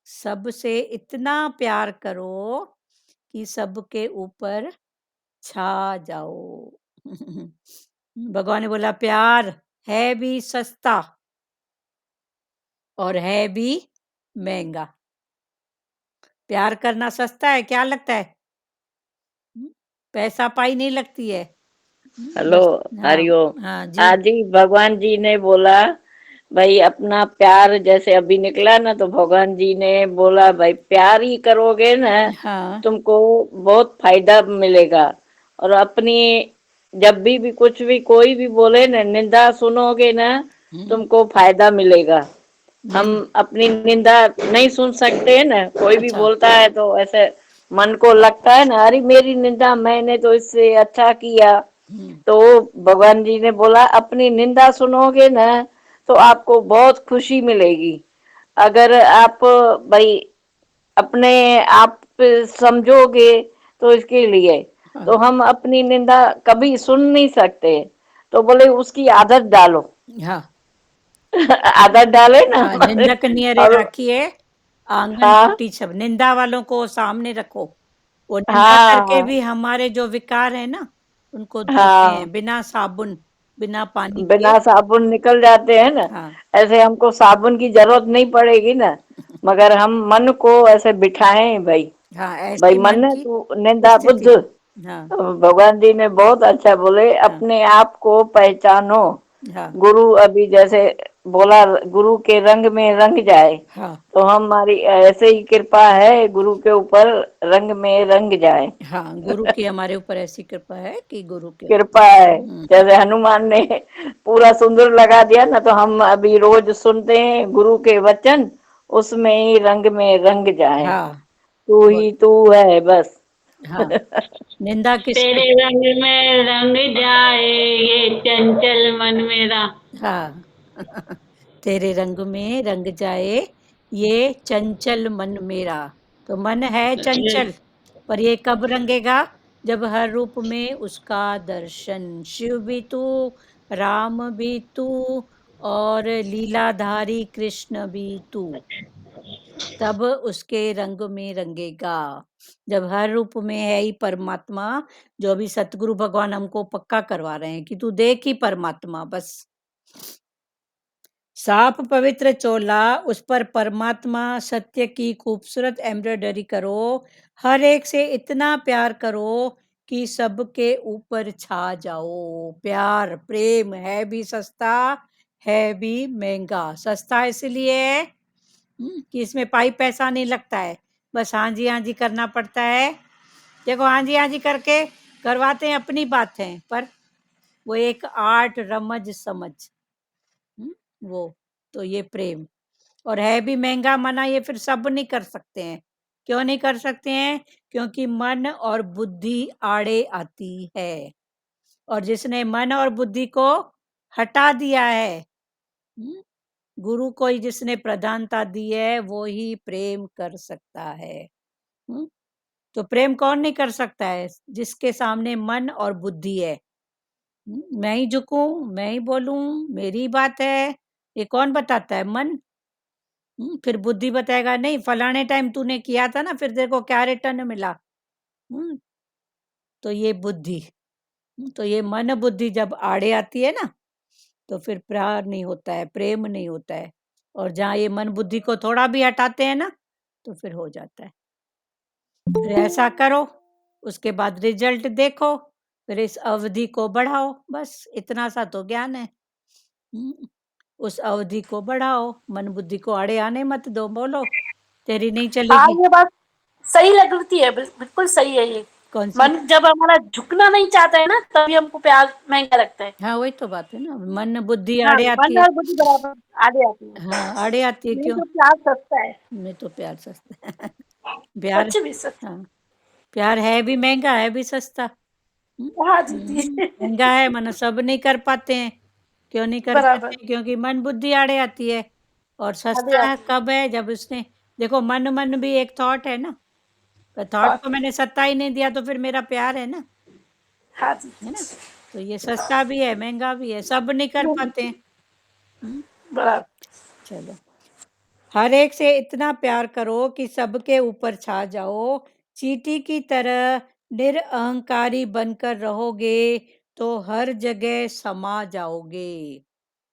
सबसे इतना प्यार करो कि सबके ऊपर छा जाओ। भगवान ने बोला प्यार है भी सस्ता और है भी महंगा। प्यार करना सस्ता है, क्या लगता है? पैसा पाई नहीं लगती है। हेलो, हाँ हरिओम। हाँ जी आज ही भगवान जी ने बोला भाई अपना प्यार, जैसे अभी निकला ना, तो भगवान जी ने बोला भाई प्यार ही करोगे ना, हाँ तुमको बहुत फायदा मिलेगा। और अपनी जब भी कुछ भी कोई भी बोले ना, निंदा सुनोगे ना, तुमको फायदा मिलेगा। हम अपनी निंदा नहीं सुन सकते हैं ना, कोई भी अच्छा बोलता है तो ऐसे मन को लगता है ना, अरे मेरी निंदा, मैंने तो इससे अच्छा किया। तो भगवान जी ने बोला अपनी निंदा सुनोगे ना तो आपको बहुत खुशी मिलेगी। अगर आप भाई अपने आप समझोगे तो इसके लिए, हाँ तो हम अपनी निंदा कभी सुन नहीं सकते। तो बोले उसकी आदत डालो। हाँ आदत डाले ना। हाँ, निंदक नियरे और राखिए आंगन हाँ कुटी छब। निंदा वालों को सामने रखो, वो निंदा करके हाँ भी हमारे जो विकार है ना उनको धोते हाँ, हैं बिना साबुन बिना पानी के। बिना साबुन निकल जाते हैं ना। हाँ ऐसे हमको साबुन की जरूरत नहीं पड़ेगी ना, मगर हम मन को ऐसे बिठाएं भाई। हाँ, भाई ऐसी मन मन है की तू निंदा स्थिति। बुद्ध। हाँ भगवान जी ने बहुत अच्छा बोले हाँ अपने आप को पहचानो। हाँ गुरु अभी जैसे बोला गुरु के रंग में रंग जाए, हाँ तो हमारी ऐसे ही कृपा है गुरु के ऊपर, रंग में रंग जाए। हाँ, गुरु की हमारे ऊपर ऐसी कृपा है कि गुरु के कृपा है। हम्म, जैसे हनुमान ने पूरा सुंदर लगा दिया ना, तो हम अभी रोज सुनते हैं गुरु के वचन, उसमें ही रंग में रंग जाए। हाँ तू बहुत ही तू है बस। हाँ, निंदा किसकी? तेरे रंग में रंग जाए ये चंचल मन मेरा। हाँ तेरे रंग में रंग जाए ये चंचल मन मेरा। तो मन है चंचल, पर ये कब रंगेगा? जब हर रूप में उसका दर्शन। शिव भी तू, राम भी तू, और लीलाधारी कृष्ण भी तू, तब उसके रंग में रंगेगा। जब हर रूप में है ही परमात्मा, जो अभी सतगुरु भगवान हमको पक्का करवा रहे हैं कि तू देख ही परमात्मा बस। साफ पवित्र चोला, उस पर परमात्मा सत्य की खूबसूरत एम्ब्रॉयडरी करो। हर एक से इतना प्यार करो कि सबके ऊपर छा जाओ। प्यार प्रेम है भी सस्ता है भी महंगा। सस्ता इसलिए है कि इसमें पाई पैसा नहीं लगता है, बस हाँ जी करना पड़ता है। देखो हाँ जी करके करवाते हैं अपनी बातें, पर वो एक आर्ट रमज समझ वो। तो ये प्रेम और है भी महंगा मना, ये फिर सब नहीं कर सकते हैं। क्यों नहीं कर सकते हैं? क्योंकि मन और बुद्धि आड़े आती है, और जिसने मन और बुद्धि को हटा दिया है, गुरु को ही जिसने प्रधानता दी है, वो ही प्रेम कर सकता है। तो प्रेम कौन नहीं कर सकता है? जिसके सामने मन और बुद्धि है। मैं ही झुकूं, मैं ही बोलूं, मेरी बात है, ये कौन बताता है? मन। फिर बुद्धि बताएगा नहीं फलाने टाइम तूने किया था ना, फिर तेरे को क्या रिटर्न मिला। तो ये बुद्धि, तो ये मन बुद्धि जब आड़े आती है ना, तो फिर प्यार नहीं होता है, प्रेम नहीं होता है। और जहाँ ये मन बुद्धि को थोड़ा भी हटाते हैं ना, तो फिर हो जाता है। फिर ऐसा करो, उसके बाद रिजल्ट देखो, फिर इस अवधि को बढ़ाओ। बस इतना सा तो ज्ञान है। उस अवधि को बढ़ाओ, मन बुद्धि को आड़े आने मत दो। बोलो तेरी नहीं हाँ, चलेगी। ये बात सही लगती है, बिल्कुल सही है ये। कौन सी? मन जब हमारा झुकना नहीं चाहता है ना, तभी हमको प्यार महंगा लगता है। हाँ वही तो बात है ना, मन बुद्धि हाँ, आड़े आती मन है। और बुद्धि बराबर आगे आती है। हाँ आड़े आती है, नहीं क्यों? तो प्यार सस्ता है। मैं तो प्यार सस्ता है। प्यार, सच भी सच। हाँ प्यार है भी महंगा है भी सस्ता। हाँ जी महंगा है माना सब नहीं कर पाते हैं। क्यों नहीं कर बराबर पाते? क्योंकि मन बुद्धि आड़े आती है। और आगे सस्ता है आती कब है? जब उसने, देखो मन मन भी एक थॉट है ना, तो है। थॉट को मैंने सत्ता ही नहीं दिया, तो फिर मेरा प्यार है ना, हाँ जी है ना। तो ये सस्ता भी है महंगा भी है, सब नहीं कर पाते हैं। बराबर। चलो, हर एक से इतना प्यार करो कि सबके ऊपर छा जाओ। चींटी की तरह निरअहंकारी बनकर रहोगे तो हर जगह समा जाओगे।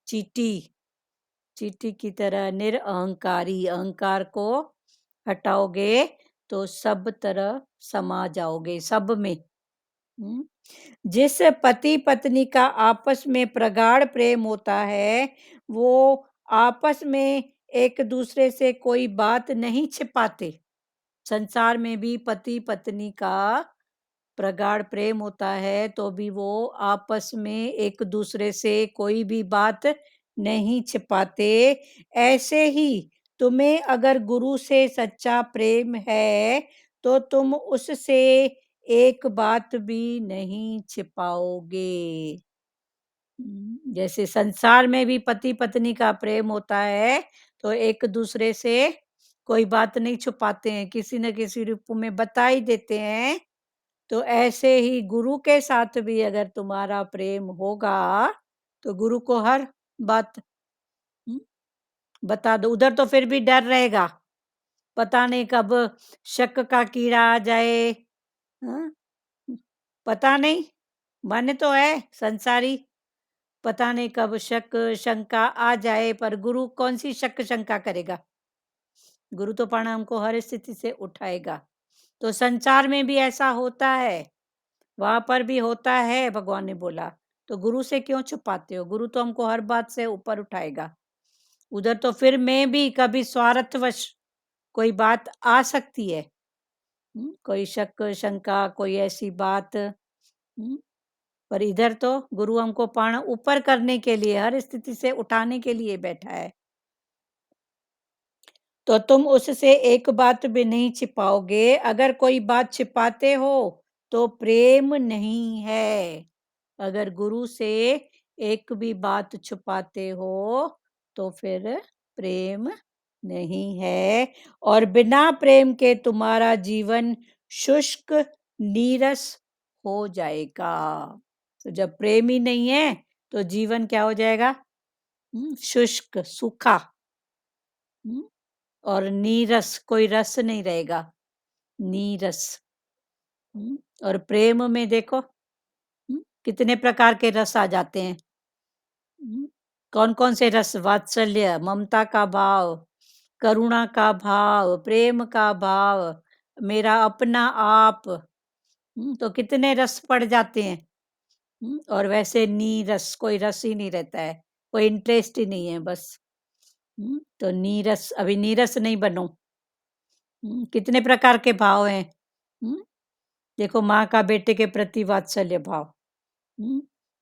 चींटी चींटी की तरह निरअहंकारी, अहंकार को हटाओगे तो सब तरह समा जाओगे, सब में। जिस पति पत्नी का आपस में प्रगाढ़ प्रेम होता है, वो आपस में एक दूसरे से कोई बात नहीं छिपाते। संसार में भी पति पत्नी का प्रगाढ़ प्रेम होता है तो भी वो आपस में एक दूसरे से कोई भी बात नहीं छिपाते। ऐसे ही तुम्हें अगर गुरु से सच्चा प्रेम है तो तुम उससे एक बात भी नहीं छिपाओगे। जैसे संसार में भी पति पत्नी का प्रेम होता है तो एक दूसरे से कोई बात नहीं छुपाते हैं, किसी न किसी रूप में बता ही देते हैं। तो ऐसे ही गुरु के साथ भी अगर तुम्हारा प्रेम होगा तो गुरु को हर बात बता दो। उधर तो फिर भी डर रहेगा, पता नहीं कब शक का कीड़ा आ जाए। हाँ? पता नहीं, मन तो है संसारी, पता नहीं कब शक शंका आ जाए, पर गुरु कौन सी शक शंका करेगा। गुरु तो प्रणाम को हर स्थिति से उठाएगा। तो संसार में भी ऐसा होता है, वहां पर भी होता है, भगवान ने बोला। तो गुरु से क्यों छुपाते हो? गुरु तो हमको हर बात से ऊपर उठाएगा। उधर तो फिर मैं भी कभी स्वार्थवश कोई बात आ सकती है, कोई शक शंका, कोई ऐसी बात। पर इधर तो गुरु हमको प्राण ऊपर करने के लिए, हर स्थिति से उठाने के लिए बैठा है। तो तुम उससे एक बात भी नहीं छिपाओगे। अगर कोई बात छिपाते हो तो प्रेम नहीं है। अगर गुरु से एक भी बात छुपाते हो तो फिर प्रेम नहीं है। और बिना प्रेम के तुम्हारा जीवन शुष्क नीरस हो जाएगा। तो जब प्रेम ही नहीं है तो जीवन क्या हो जाएगा? शुष्क, सूखा। और नीरस, कोई रस नहीं रहेगा, नीरस। और प्रेम में देखो कितने प्रकार के रस आ जाते हैं। कौन कौन से रस? वात्सल्य, ममता का भाव, करुणा का भाव, प्रेम का भाव, मेरा अपना आप। तो कितने रस पड़ जाते हैं। और वैसे नीरस, कोई रस ही नहीं रहता है, कोई इंटरेस्ट ही नहीं है बस। तो नीरस, अभी नीरस नहीं बनो। कितने प्रकार के भाव हैं। देखो, माँ का बेटे के प्रति वात्सल्य भाव,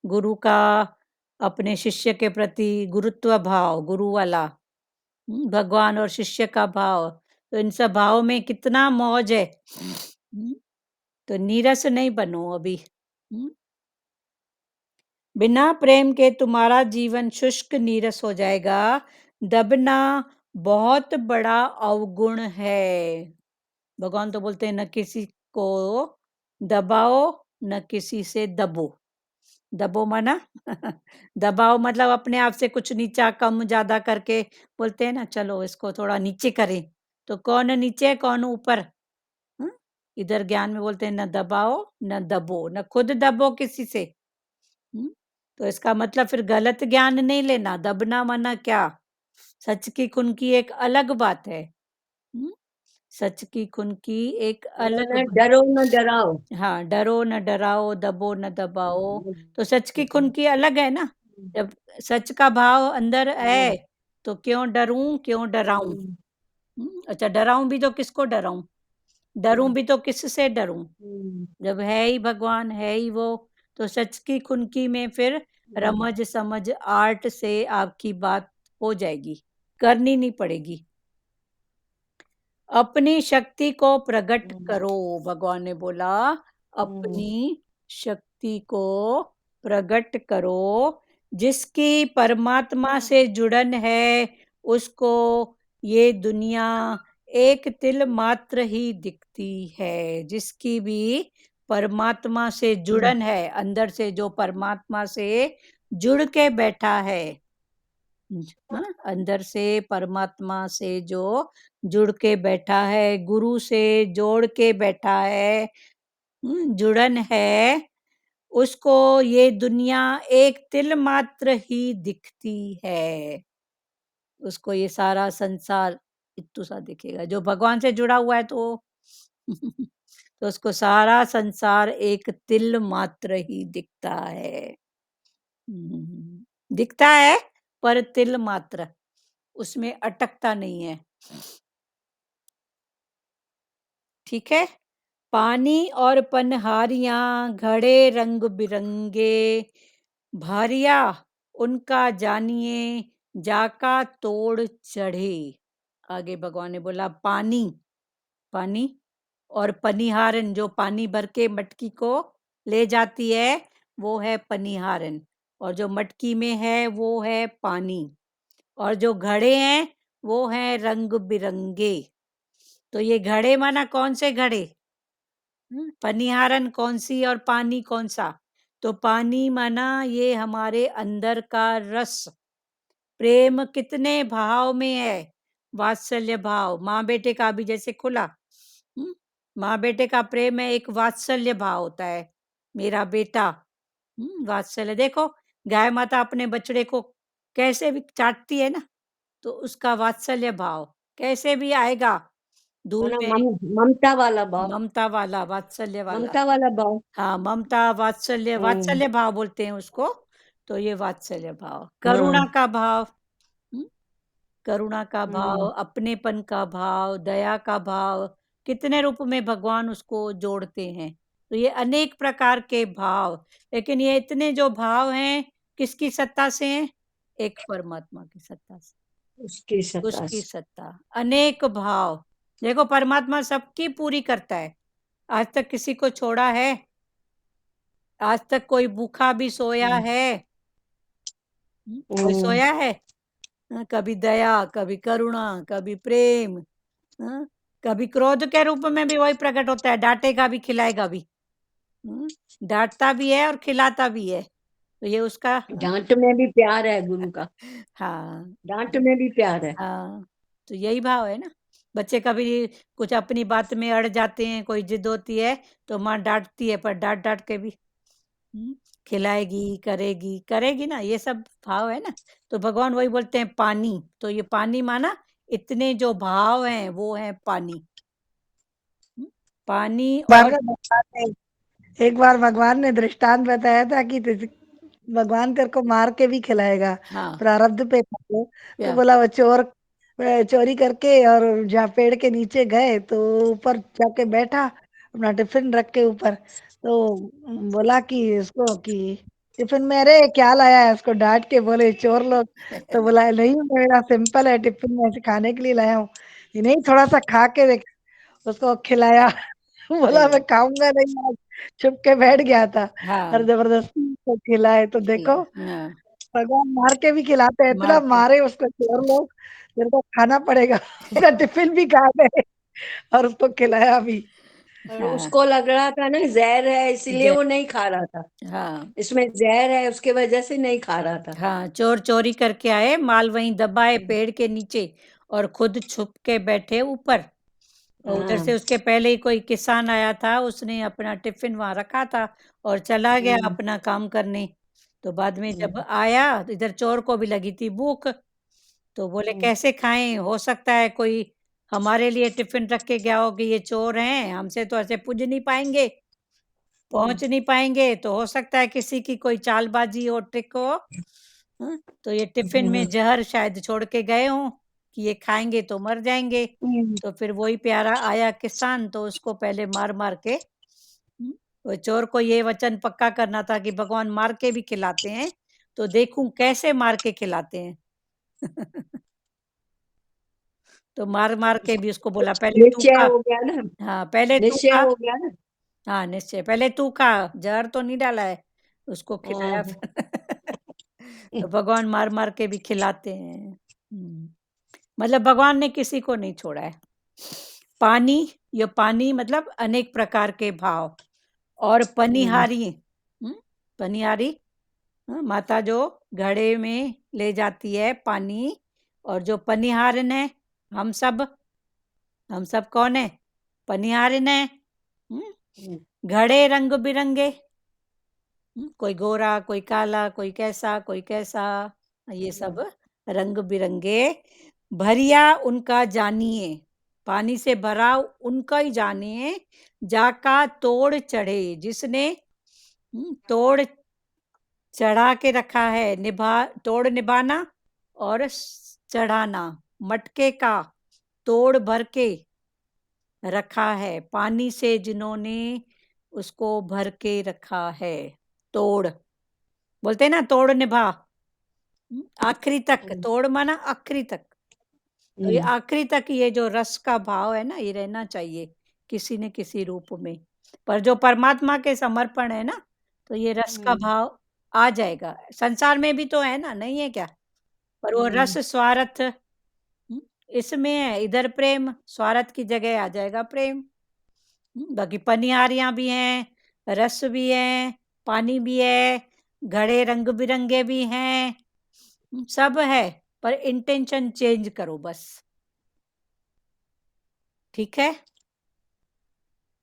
गुरु का अपने शिष्य के प्रति गुरुत्व भाव, गुरु वाला, भगवान और शिष्य का भाव। तो इन सब भाव में कितना मौज है। तो नीरस नहीं बनो अभी। बिना प्रेम के तुम्हारा जीवन शुष्क नीरस हो जाएगा। दबना बहुत बड़ा अवगुण है। भगवान तो बोलते हैं न किसी को दबाओ न किसी से दबो। दबो माना दबाओ मतलब अपने आप से कुछ नीचा कम ज्यादा करके बोलते हैं ना, चलो इसको थोड़ा नीचे करें। तो कौन नीचे कौन ऊपर? इधर ज्ञान में बोलते हैं न दबाओ न दबो, न खुद दबो किसी से। तो इसका मतलब फिर गलत ज्ञान नहीं लेना। दबना माना क्या? सच की खुन की एक अलग बात है। सच की खुन की एक अलग न डरो न डराओ। हाँ, डरो न डराओ, दबो न दबाओ। तो सच की खुन की अलग है ना। जब सच का भाव अंदर है तो क्यों डरूं, क्यों डराऊं? अच्छा, डराऊं भी तो किसको डराऊं? डरूं भी तो किससे डरूं? जब है ही भगवान, है ही वो। तो सच की खुनकी में फिर रमज समझ आर्ट से आपकी बात हो जाएगी, करनी नहीं पड़ेगी। अपनी शक्ति को प्रकट करो, भगवान ने बोला अपनी शक्ति को प्रकट करो। जिसकी परमात्मा से जुड़न है उसको ये दुनिया एक तिल मात्र ही दिखती है। जिसकी भी परमात्मा से जुड़न है, अंदर से जो परमात्मा से जुड़ के बैठा है, अंदर से परमात्मा से जो जुड़ के बैठा है, गुरु से जोड़ के बैठा है, जुड़न है, उसको ये दुनिया एक तिल मात्र ही दिखती है। उसको ये सारा संसार इत्तू सा दिखेगा। जो भगवान से जुड़ा हुआ है तो तो उसको सारा संसार एक तिल मात्र ही दिखता है। दिखता है पर तिल मात्र, उसमें अटकता नहीं है। ठीक है? पानी और पनहारियां, घड़े रंग बिरंगे, भारिया उनका जानिए, जाका तोड़ चढ़े। आगे भगवान ने बोला पानी, पानी और पनिहारन, जो पानी भर के मटकी को ले जाती है वो है पनिहारन, और जो मटकी में है वो है पानी, और जो घड़े हैं वो हैं रंग बिरंगे। तो ये घड़े माना कौन से घड़े? पनिहारन कौन सी और पानी कौन सा? तो पानी माना ये हमारे अंदर का रस। प्रेम कितने भाव में है? वात्सल्य भाव, माँ बेटे का भी जैसे खुला, माँ बेटे का प्रेम है, एक वात्सल्य भाव होता है, मेरा बेटा। वात्सल्य देखो, गाय माता अपने बछड़े को कैसे भी चाटती है ना, तो उसका वात्सल्य भाव कैसे भी आएगा। दूध में ममता वाला भाव, ममता वाला, वात्सल्य वाला। ममता वाला भाव। हाँ, ममता, वात्सल्य, वात्सल्य भाव बोलते हैं उसको। तो ये वात्सल्य भाव, करुणा का भाव, करुणा का भाव, अपनेपन का भाव, दया का भाव, कितने रूप में भगवान उसको जोड़ते हैं। तो ये अनेक प्रकार के भाव, लेकिन ये इतने जो भाव हैं किसकी सत्ता से हैं? एक परमात्मा की सत्ता से, उसकी सत्ता। अनेक भाव, देखो परमात्मा सबकी पूरी करता है। आज तक किसी को छोड़ा है? आज तक कोई भूखा भी सोया है? कोई सोया है? कभी दया, कभी करुणा, कभी प्रेम, कभी क्रोध के रूप में भी वही प्रकट होता है, डांटेगा भी खिलाएगा भी। डांटता भी है और खिलाता भी है। तो ये उसका डांट में भी प्यार है गुरु का। हाँ, डांट में भी प्यार है। हाँ, तो यही भाव है ना। बच्चे कभी कुछ अपनी बात में अड़ जाते हैं, कोई जिद होती है तो माँ डांटती है, पर डांट डांट के भी खिलाएगी, करेगी, करेगी ना, ये सब भाव है ना। तो भगवान वही बोलते हैं पानी। तो ये पानी माना इतने जो भाव हैं वो है पानी। पानी और एक बार भगवान ने दृष्टांत बताया था कि भगवान तेरे को मार के भी खिलाएगा, हाँ, प्रारब्ध पे खाओ। तो क्या? बोला वो चोरी करके और जहाँ पेड़ के नीचे गए तो ऊपर जाके बैठा अपना टिफिन रख के ऊपर। तो बोला कि इसको कि टिफिन में अरे क्या लाया है, उसको डांट के बोले चोर लोग। तो बोला नहीं मेरा सिंपल है, टिफिन में ऐसे खाने के लिए लाया हूँ। नहीं थोड़ा सा खा के देख, उसको खिलाया। बोला मैं खाऊंगा नहीं आज, छुप के बैठ गया था हाँ, और जबरदस्ती उसको खिलाए। तो देखो हाँ, भगवान मार के भी खिलाते हैं, इतना मार के मारे उसको चोर लोग, तेरे को खाना पड़ेगा। उसका टिफिन भी खा गए और उसको खिलाया भी। और हाँ, उसको लग रहा था ना जहर है, इसलिए वो नहीं खा रहा था। हाँ, इसमें जहर है, उसके वजह से नहीं खा रहा था। हाँ, चोर चोरी करके आए, माल वहीं दबाए पेड़ के नीचे और खुद छुप के बैठे ऊपर। और उधर से उसके पहले ही कोई किसान आया था, उसने अपना टिफिन वहां रखा था और चला गया अपना काम करने। तो बाद में जब आया तो इधर चोर को भी लगी थी भूख, तो बोले कैसे खाएं, हो सकता है कोई हमारे लिए टिफिन रख के गया हो कि ये चोर हैं, हमसे तो ऐसे पूज नहीं पाएंगे, पहुंच नहीं पाएंगे, तो हो सकता है किसी की कोई चालबाजी हो, ट्रिक हो। तो ये टिफिन में जहर शायद छोड़ के गए हों कि ये खाएंगे तो मर जाएंगे। तो फिर वही प्यारा आया किसान, तो उसको पहले मार मार के, वो चोर को ये वचन पक्का करना था कि भगवान मार के भी खिलाते हैं, तो देखूं कैसे मार के खिलाते हैं। तो मार मार के भी उसको बोला पहले तू निश्चय खा। हो गया ना, हाँ, पहले तू निश्चय खा। हो गया ना। हाँ, निश्चय, पहले तू खा, जहर तो नहीं डाला है, उसको खिलाया हाँ। फिर। तो भगवान मार मार के भी खिलाते हैं। मतलब भगवान ने किसी को नहीं छोड़ा है। पानी, ये पानी मतलब अनेक प्रकार के भाव। और पनिहारी, पनिहारी, माता जो घड़े में ले जाती है पानी, और जो पनिहारन है हम सब कौन है? पनिहारन है। घड़े रंग बिरंगे, कोई गोरा, कोई काला, कोई कैसा, ये सब रंग बिरंगे। भरिया उनका जानिए, पानी से भरा उनका ही जानिए, जाका तोड़ चढ़े, जिसने तोड़ चढ़ा के रखा है। तोड़ निभाना और चढ़ाना, मटके का तोड़ भर के रखा है, पानी से जिन्होंने उसको भर के रखा है। तोड़ बोलते हैं ना, तोड़ निभा, आखिरी तक। तोड़ माना आखिरी तक। तो ये आखिरी तक ये जो रस का भाव है ना, ये रहना चाहिए किसी न किसी रूप में। पर जो परमात्मा के समर्पण है ना, तो ये रस का भाव आ जाएगा। संसार में भी तो है ना, नहीं है क्या? पर वो रस स्वार्थ इसमें है, इधर प्रेम, स्वार्थ की जगह आ जाएगा प्रेम। बाकी पनिहारियां भी हैं, रस भी है, पानी भी है, घड़े रंग बिरंगे भी हैं, सब है, पर इंटेंशन चेंज करो बस। ठीक है,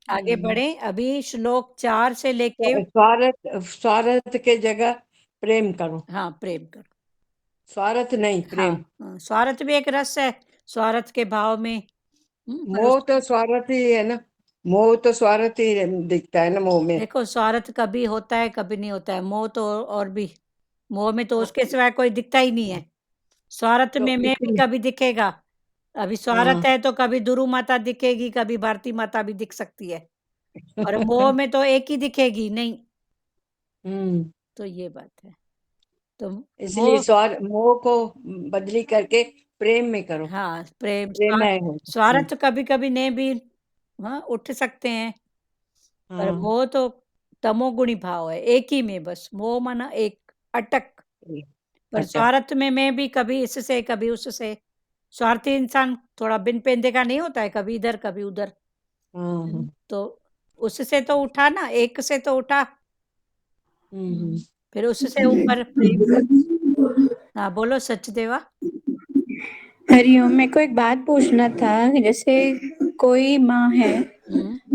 आगे बढ़े। अभी श्लोक 4 से लेके स्वार्थ के जगह प्रेम करो। हाँ, प्रेम करो, स्वार्थ नहीं, प्रेम। हाँ, स्वार्थ भी एक रस है, स्वार्थ के भाव में। मोह तो स्वार्थ ही है ना, मोह तो स्वार्थ ही दिखता है ना मोह में। देखो, स्वार्थ कभी होता है कभी नहीं होता है, मोह तो और भी, मोह में तो उसके सिवाय कोई दिखता ही नहीं है। स्वार्थ तो में मैं भी कभी दिखेगा। अभी स्वार्थ है तो कभी दुरु माता दिखेगी, कभी भारती माता भी दिख सकती है, और मोह में तो एक ही दिखेगी नहीं। तो ये बात है। तो इसलिए मोह को बदली करके प्रेम में करो। हाँ, प्रेम, प्रेममय हो। स्वार्थ कभी कभी नहीं भी उठ सकते हैं, पर मोह तो तमोगुणी भाव है, एक ही में बस। मोह माना एक, अटक। पर स्वार्थ में मैं भी कभी इससे कभी उससे, स्वार्थी इंसान थोड़ा बिन पेंदे का नहीं होता है, कभी इधर कभी उधर। तो उससे तो उठा ना, एक से तो उठा, फिर उससे ऊपर प्रेम कर। हाँ, बोलो सचदेवा। हरिओम, मेरे को एक बात पूछना था। जैसे कोई माँ है,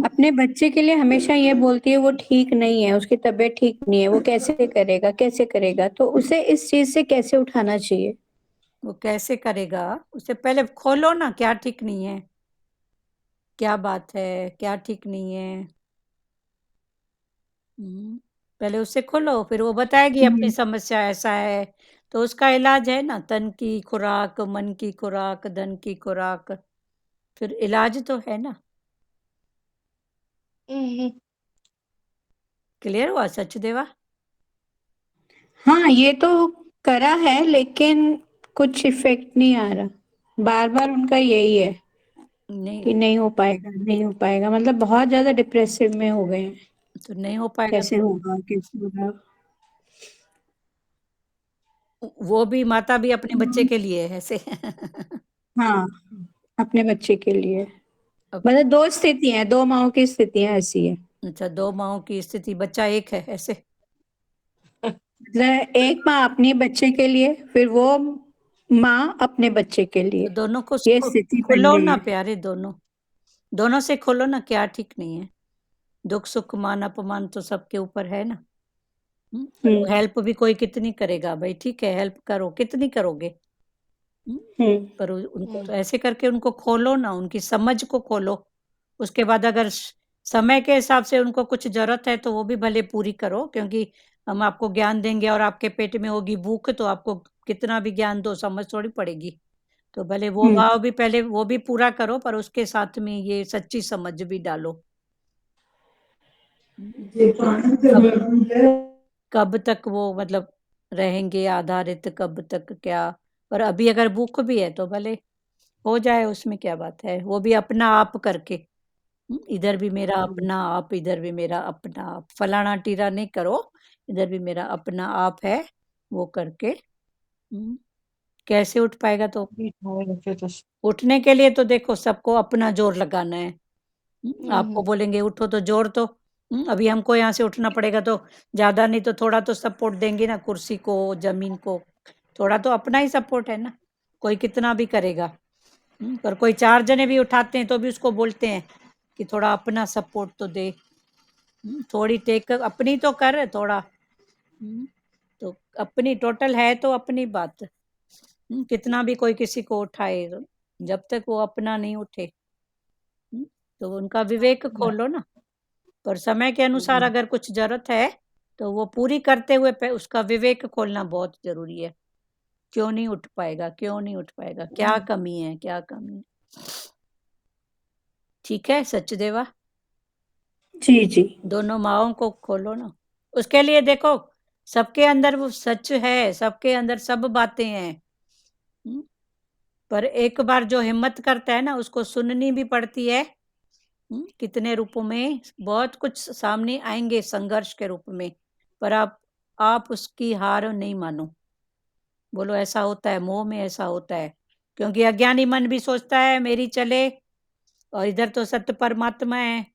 अपने बच्चे के लिए हमेशा ये बोलती है वो ठीक नहीं है, उसकी तबीयत ठीक नहीं है, वो कैसे करेगा, तो उसे इस चीज से कैसे उठाना चाहिए? वो कैसे करेगा? उसे पहले खोलो ना, क्या ठीक नहीं है, क्या बात है, क्या ठीक नहीं है। पहले उससे खोलो, फिर वो बताएगी अपनी समस्या ऐसा है, तो उसका इलाज है ना, तन की खुराक, मन की खुराक, धन की खुराक, फिर इलाज तो है ना। क्लियर हुआ सचदेवा? हाँ, ये तो करा है, लेकिन कुछ इफेक्ट नहीं आ रहा। बार बार उनका यही है कि नहीं हो पाएगा, मतलब बहुत ज्यादा डिप्रेसिव में हो गए हैं। तो नहीं हो पाएगा, कैसे होगा? वो भी माता भी अपने बच्चे के लिए है ऐसे। हाँ, अपने बच्चे के लिए। मतलब दो स्थिति है, दो माओ की स्थितियां ऐसी है। अच्छा, दो माओ की स्थिति, बच्चा एक है ऐसे। मतलब एक माँ अपने बच्चे के लिए, फिर वो माँ अपने बच्चे के लिए, तो दोनों को ये स्थिति बन खोलो गई ना है। प्यारे, दोनों से खोलो ना, क्या ठीक नहीं है। दुख सुख मान अपमान तो सबके ऊपर है ना। हेल्प भी कोई कितनी करेगा भाई, ठीक है हेल्प करो, कितनी करोगे। पर उनको तो ऐसे करके उनको खोलो ना, उनकी समझ को खोलो। उसके बाद अगर समय के हिसाब से उनको कुछ जरूरत है तो वो भी भले पूरी करो, क्योंकि हम आपको ज्ञान देंगे और आपके पेट में होगी भूख, तो आपको कितना भी ज्ञान दो समझ थोड़ी पड़ेगी। तो भले वो भाव भी पहले वो भी पूरा करो, पर उसके साथ में ये सच्ची समझ भी डालो। कब तक वो मतलब रहेंगे आधारित, कब तक क्या। पर अभी अगर भूख भी है तो भले हो जाए, उसमें क्या बात है। वो भी अपना आप करके, इधर भी मेरा अपना आप, इधर भी मेरा अपना आप, फलाना टीरा नहीं करो, इधर भी मेरा अपना आप है, वो करके। कैसे उठ पाएगा? तो उठने के लिए तो देखो सबको अपना जोर लगाना है। आपको बोलेंगे उठो तो जोर तो अभी हमको यहाँ से उठना पड़ेगा, तो ज्यादा नहीं तो थोड़ा तो सपोर्ट देंगे ना, कुर्सी को, जमीन को थोड़ा तो अपना ही सपोर्ट है ना, कोई कितना भी करेगा। पर कोई 4 जने भी उठाते हैं तो भी उसको बोलते हैं कि थोड़ा अपना सपोर्ट तो दे। थोड़ी टेक अपनी तो कर थोड़ा। तो अपनी टोटल है तो अपनी बात। कितना भी कोई किसी को उठाए, जब तक वो अपना नहीं उठे, तो उनका विवेक खोलो ना। पर समय के अनुसार अगर कुछ जरूरत है तो वो पूरी करते हुए उसका विवेक खोलना बहुत जरूरी है। क्यों नहीं उठ पाएगा, क्यों नहीं उठ पाएगा, क्या कमी है, क्या कमी है। ठीक है सचदेवा? जी जी। दोनों माओं को खोलो ना। उसके लिए देखो, सबके अंदर वो सच है, सबके अंदर सब बातें हैं। पर एक बार जो हिम्मत करता है ना, उसको सुननी भी पड़ती है। कितने रूपों में बहुत कुछ सामने आएंगे संघर्ष के रूप में, पर आप उसकी हार नहीं मानो। बोलो ऐसा होता है, मोह में ऐसा होता है। क्योंकि अज्ञानी मन भी सोचता है मेरी चले, और इधर तो सत्य परमात्मा है,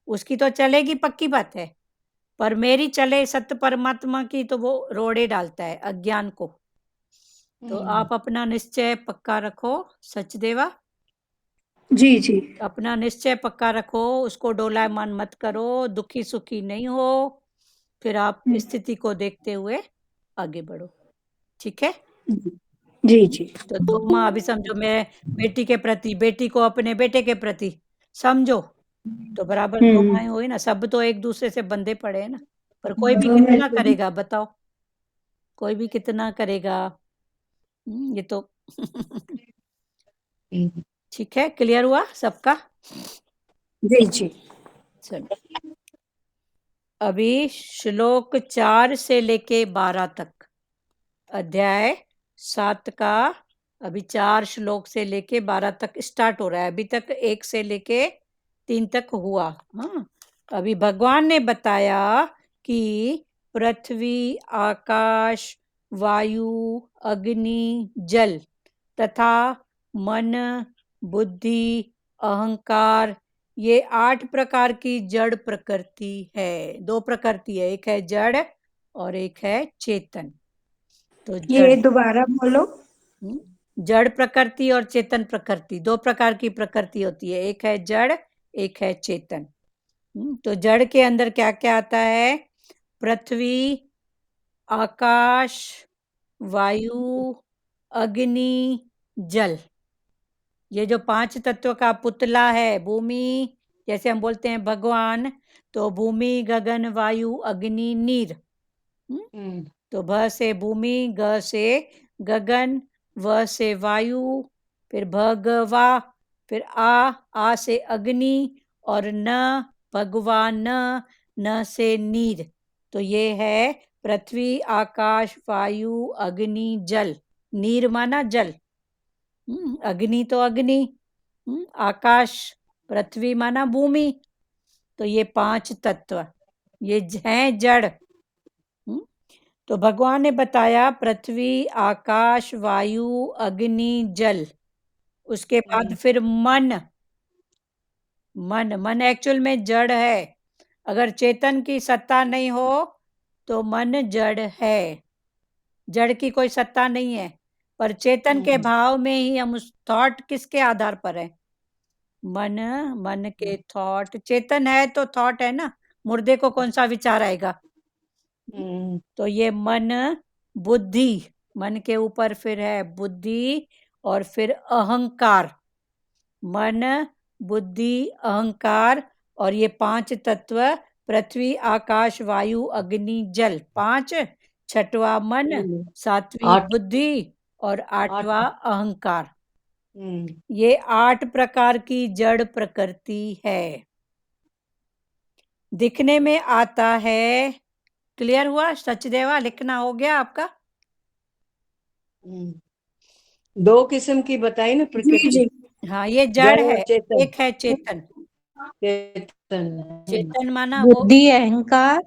उसकी तो चलेगी पक्की बात है, पर मेरी चले सत्य परमात्मा की तो वो रोड़े डालता है अज्ञान को। तो आप अपना निश्चय पक्का रखो सचदेवा। जी जी। अपना निश्चय पक्का रखो, उसको डोलायमान मत करो, दुखी सुखी नहीं हो। फिर आप स्थिति को देखते हुए आगे बढ़ो। ठीक है? जी जी। तो दो माँ अभी समझो, मैं बेटी के प्रति, बेटी को अपने बेटे के प्रति समझो, तो बराबर दो माएँ हुई ना। सब तो एक दूसरे से बंधे पड़े हैं ना, पर कोई भी कितना करेगा बताओ, कोई भी कितना करेगा। ये तो ठीक है, क्लियर हुआ सबका? जी जी। चलो अभी श्लोक 4 से लेके 12 तक, अध्याय 7 का अभी 4 श्लोक से लेके 12 तक स्टार्ट हो रहा है। अभी तक 1 से लेके 3 तक हुआ। हाँ, अभी भगवान ने बताया कि पृथ्वी, आकाश, वायु, अग्नि, जल तथा मन, बुद्धि, अहंकार, ये 8 प्रकार की जड़ प्रकृति है। 2 प्रकृति है, एक है जड़ और एक है चेतन। तो ये दोबारा बोलो। जड़ प्रकृति और चेतन प्रकृति, 2 प्रकार की प्रकृति होती है, एक है जड़, एक है चेतन। तो जड़ के अंदर क्या क्या आता है? पृथ्वी, आकाश, वायु, अग्नि, जल। ये जो 5 तत्व का पुतला है, भूमि, जैसे हम बोलते हैं भगवान, तो भूमि, गगन, वायु, अग्नि, नीर। तो भ से भूमि, ग से गगन, व से वायु, फिर भगवा, फिर आ से अग्नि, और न भगवान, न से नीर। तो ये है पृथ्वी, आकाश, वायु, अग्नि, जल। नीर माना जल, अग्नि तो अग्नि, आकाश, पृथ्वी माना भूमि। तो ये 5 तत्व ये हैं जड़। तो भगवान ने बताया पृथ्वी, आकाश, वायु, अग्नि, जल। उसके बाद फिर मन। मन एक्चुअल में जड़ है। अगर चेतन की सत्ता नहीं हो तो मन जड़ है, जड़ की कोई सत्ता नहीं है। पर चेतन के भाव में ही हम उस थॉट किसके आधार पर है? मन के थॉट। चेतन है तो थॉट है ना, मुर्दे को कौन सा विचार आएगा? तो ये मन, बुद्धि, मन के ऊपर फिर है बुद्धि, और फिर अहंकार। मन, बुद्धि, अहंकार, और ये 5 तत्व पृथ्वी, आकाश, वायु, अग्नि, जल। 5, 6वां मन, 7वीं बुद्धि, और 8वां अहंकार। ये 8 प्रकार की जड़ प्रकृति है। दिखने में आता है। क्लियर हुआ सचदेवा? लिखना हो गया आपका? 2 किस्म की बताई ना प्रकृति। हाँ, ये जड़ जड़ और है, चेतन। एक है चेतन। चेतन माना बुद्धि, अहंकार,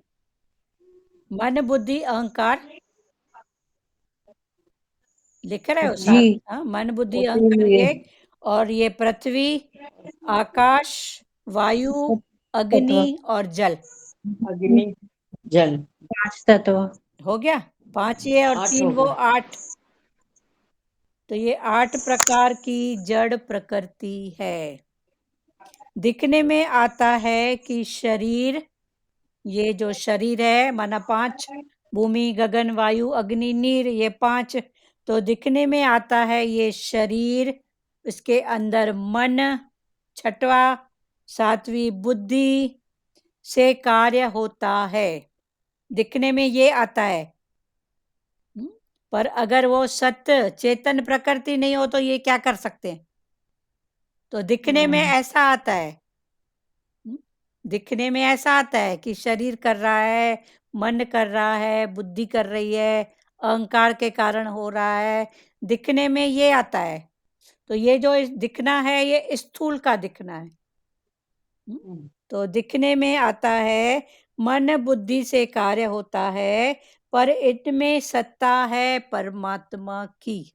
मन, बुद्धि, अहंकार। लिख रहे हो जी। साथ? हाँ, मन, बुद्धि, अहंकार ये। और ये पृथ्वी, आकाश, वायु, अग्नि और जल। अग्नि, जल, 5 तत्व हो गया 5 ये, और 3 वो 8। तो ये 8 प्रकार की जड़ प्रकृति है। दिखने में आता है कि शरीर, ये जो शरीर है माना 5, भूमि, गगन, वायु, अग्नि, नीर, ये 5, तो दिखने में आता है ये शरीर, इसके अंदर मन, 6वां, 7वीं बुद्धि से कार्य होता है। दिखने में ये आता है। पर अगर वो सत्य चेतन प्रकृति नहीं हो तो ये क्या कर सकते हैं? तो दिखने में ऐसा आता है, दिखने में ऐसा आता है कि शरीर कर रहा है, मन कर रहा है, बुद्धि कर रही है, अहंकार के कारण हो रहा है, दिखने में ये आता है। तो ये जो दिखना है ये स्थूल का दिखना है। तो दिखने में आता है, मन बुद्धि से कार्य होता है, पर इनमें सत्ता है परमात्मा की।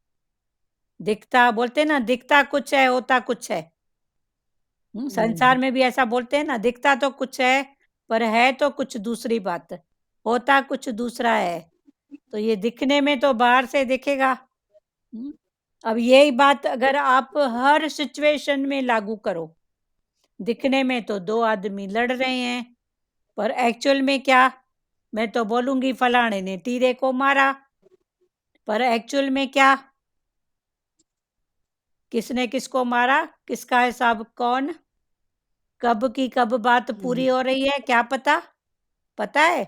दिखता बोलते ना, दिखता कुछ है होता कुछ है। संसार में भी ऐसा बोलते हैं ना, दिखता तो कुछ है पर है तो कुछ दूसरी बात, होता कुछ दूसरा है। तो ये दिखने में तो बाहर से दिखेगा। अब यही बात अगर आप हर सिचुएशन में लागू करो, दिखने में तो 2 आदमी लड़ रहे हैं, पर एक्चुअल में क्या? मैं तो बोलूंगी फलाने ने तीरे को मारा, पर एक्चुअल में क्या? किसने किसको मारा, किसका हिसाब कौन, कब की कब बात पूरी हो रही है, क्या पता? पता है?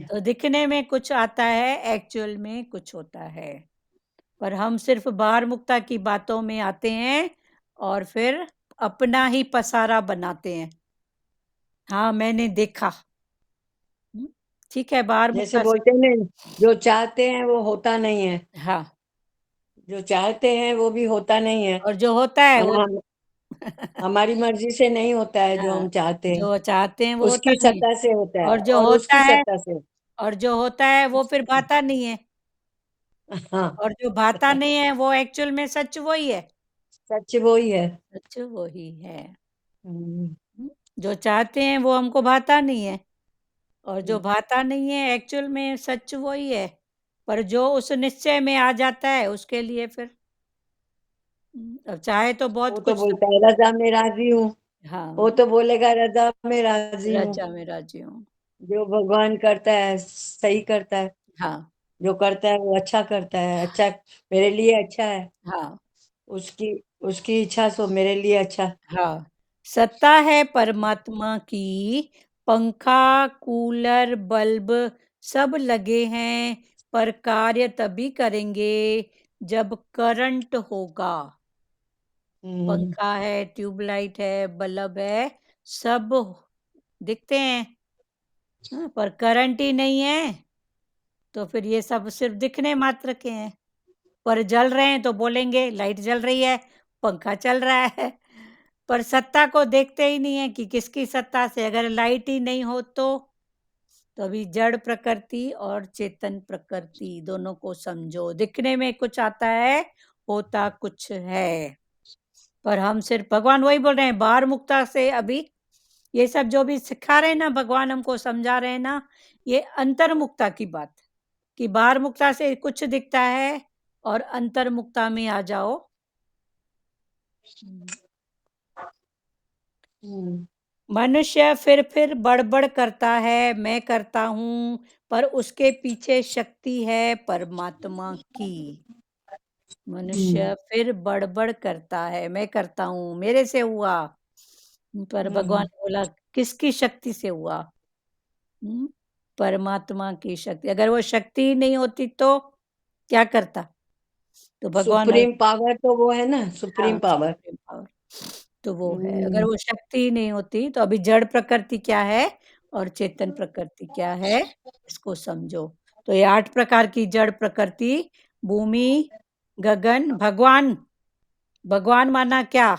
तो दिखने में कुछ आता है, एक्चुअल में कुछ होता है। पर हम सिर्फ बाहर मुक्ता की बातों में आते हैं और फिर अपना ही पसारा बनाते हैं। हाँ मैंने देखा, ठीक है, बाहर जैसे मुक्ता बोलते हैं ना, जो चाहते हैं वो होता नहीं है, हाँ, जो चाहते हैं वो भी होता नहीं है, और जो होता है वो हमारी मर्जी से नहीं होता है जो हाँ, हम चाहते हैं, जो चाहते हैं वो होता उसकी नहीं, सत्ता से होता है और जो और होता उसकी है, सत्ता से। और जो होता है वो फिर भाता नहीं है, हाँ, और जो भाता नहीं है वो एक्चुअल में सच वही है, सच वो ही है। सच वही है। हम्म, जो चाहते हैं वो हमको भाता नहीं है, और जो हम्म, भाता नहीं है एक्चुअल में सच वही है। पर जो उस निश्चय में आ जाता है उसके लिए फिर अब चाहे तो बहुत वो तो कुछ बोलता है रजा में राजी हूँ, वो हाँ, तो बोलेगा रजा में राजी हूँ। रजा में राजी हूँ। जो भगवान करता है सही करता है, हाँ, जो करता है वो अच्छा करता है, अच्छा मेरे लिए अच्छा है, हाँ, उसकी उसकी इच्छा सो मेरे लिए अच्छा। हाँ, सत्ता है परमात्मा की, पंखा, कूलर, बल्ब सब लगे हैं, पर कार्य तभी करेंगे जब करंट होगा। पंखा है, ट्यूबलाइट है, बल्ब है, सब दिखते हैं, हाँ, पर करंट ही नहीं है, तो फिर ये सब सिर्फ दिखने मात्र के हैं। पर जल रहे हैं तो बोलेंगे लाइट जल रही है, पंखा चल रहा है, पर सत्ता को देखते ही नहीं है कि किसकी सत्ता से, अगर लाइट ही नहीं हो तो अभी जड़ प्रकृति और चेतन प्रकृति दोनों को समझो। दिखने में कुछ आता है, होता कुछ है, पर हम सिर्फ भगवान वही बोल रहे हैं, बाहर मुक्ता से अभी ये सब जो भी सिखा रहे हैं ना, भगवान हमको समझा रहे हैं ना, ये अंतर्मुक्ता की बात, कि बाहर मुक्ता से कुछ दिखता है और अंतर्मुक्ता में आ जाओ। मनुष्य फिर बड़बड़ करता है, मैं करता हूँ, पर उसके पीछे शक्ति है परमात्मा की। मनुष्य फिर बड़बड़ करता है, मैं करता हूँ, मेरे से हुआ, पर भगवान बोला किसकी शक्ति से हुआ? परमात्मा की शक्ति। अगर वो शक्ति ही नहीं होती तो क्या करता? तो भगवान सुप्रीम पावर तो वो है ना, सुप्रीम हाँ, पावर। सुप्रीम पावर तो वो है। अगर वो शक्ति ही नहीं होती तो अभी जड़ प्रकृति क्या है और चेतन प्रकृति क्या है, इसको समझो। तो ये 8 प्रकार की जड़ प्रकृति, भूमि, गगन, भगवान, भगवान माना क्या?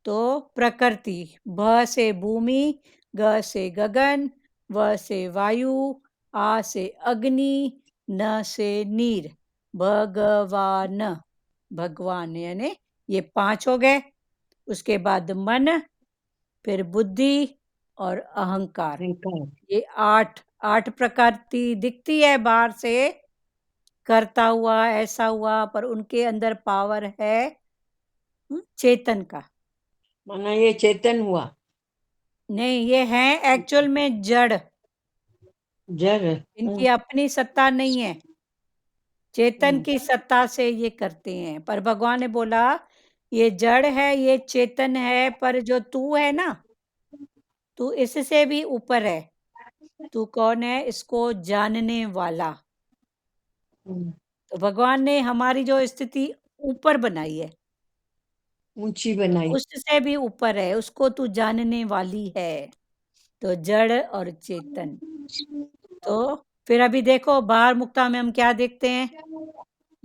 तो प्रकृति, भ से भूमि, ग से गगन, व से वायु, आ से अग्नि, न से नीर, भगवान, भगवान यानी ये 5 हो गए। उसके बाद मन, फिर बुद्धि और अहंकार, ये 8 प्रकार की दिखती है बाहर से, करता हुआ, ऐसा हुआ, पर उनके अंदर पावर है चेतन का। माना ये चेतन हुआ, नहीं, ये है एक्चुअल में जड़, जड़। इनकी अपनी सत्ता नहीं है, चेतन की सत्ता से ये करते हैं। पर भगवान ने बोला ये जड़ है, ये चेतन है, पर जो तू है ना, तू इससे भी ऊपर है। तू कौन है? इसको जानने वाला। तो भगवान ने हमारी जो स्थिति ऊपर बनाई है, ऊंची बनाई। उससे भी ऊपर है, उसको तू जानने वाली है। तो जड़ और चेतन। तो फिर अभी देखो बाहर मुक्ता में हम क्या देखते हैं?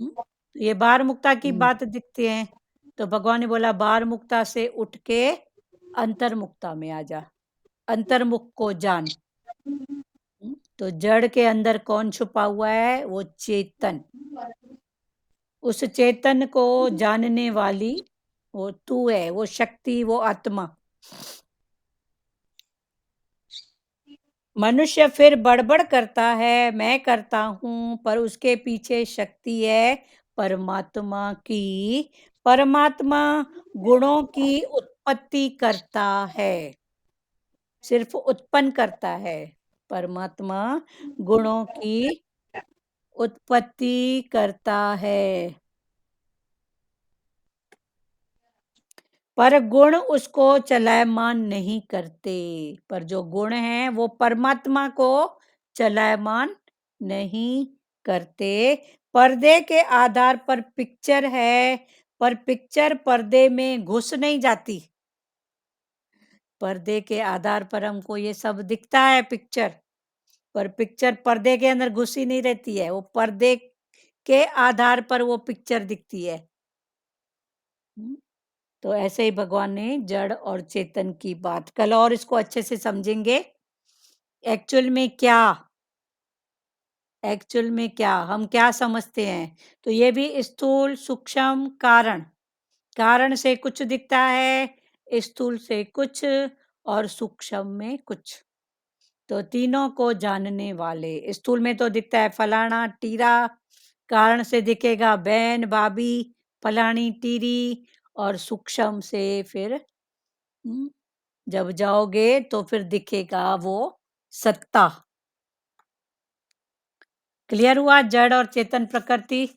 तो ये बाहर मुक्ता की बात दिखती है। तो भगवान ने बोला बाहर मुक्ता से उठ के अंतर्मुक्ता में आ जा, अंतर्मुख को जान। तो जड़ के अंदर कौन छुपा हुआ है? वो चेतन। उस चेतन को जानने वाली वो तू है, वो शक्ति, वो आत्मा। मनुष्य फिर बड़बड़ करता है, मैं करता हूं, पर उसके पीछे शक्ति है परमात्मा की। परमात्मा गुणों की उत्पत्ति करता है, सिर्फ उत्पन्न करता है। परमात्मा गुणों की उत्पत्ति करता है, पर गुण उसको चलायमान नहीं करते। पर जो गुण हैं वो परमात्मा को चलायमान नहीं करते। पर्दे के आधार पर पिक्चर है, पर पिक्चर पर्दे में घुस नहीं जाती। पर्दे के आधार पर हमको ये सब दिखता है पिक्चर, पर पिक्चर पर्दे के अंदर घुसी नहीं रहती है, वो पर्दे के आधार पर वो पिक्चर दिखती है। तो ऐसे ही भगवान ने जड़ और चेतन की बात, कल और इसको अच्छे से समझेंगे। एक्चुअल में क्या हम क्या समझते हैं? तो ये भी स्थूल, सूक्ष्म, कारण, कारण से कुछ दिखता है, स्थूल से कुछ, और सूक्ष्म में कुछ। तो तीनों को जानने वाले। स्थूल में तो दिखता है फलाना टीरा, कारण से दिखेगा बहन, भाभी, फलानी टीरी, और सूक्ष्म से फिर जब जाओगे तो फिर दिखेगा वो सत्ता। क्लियर हुआ? जड़ और चेतन प्रकृति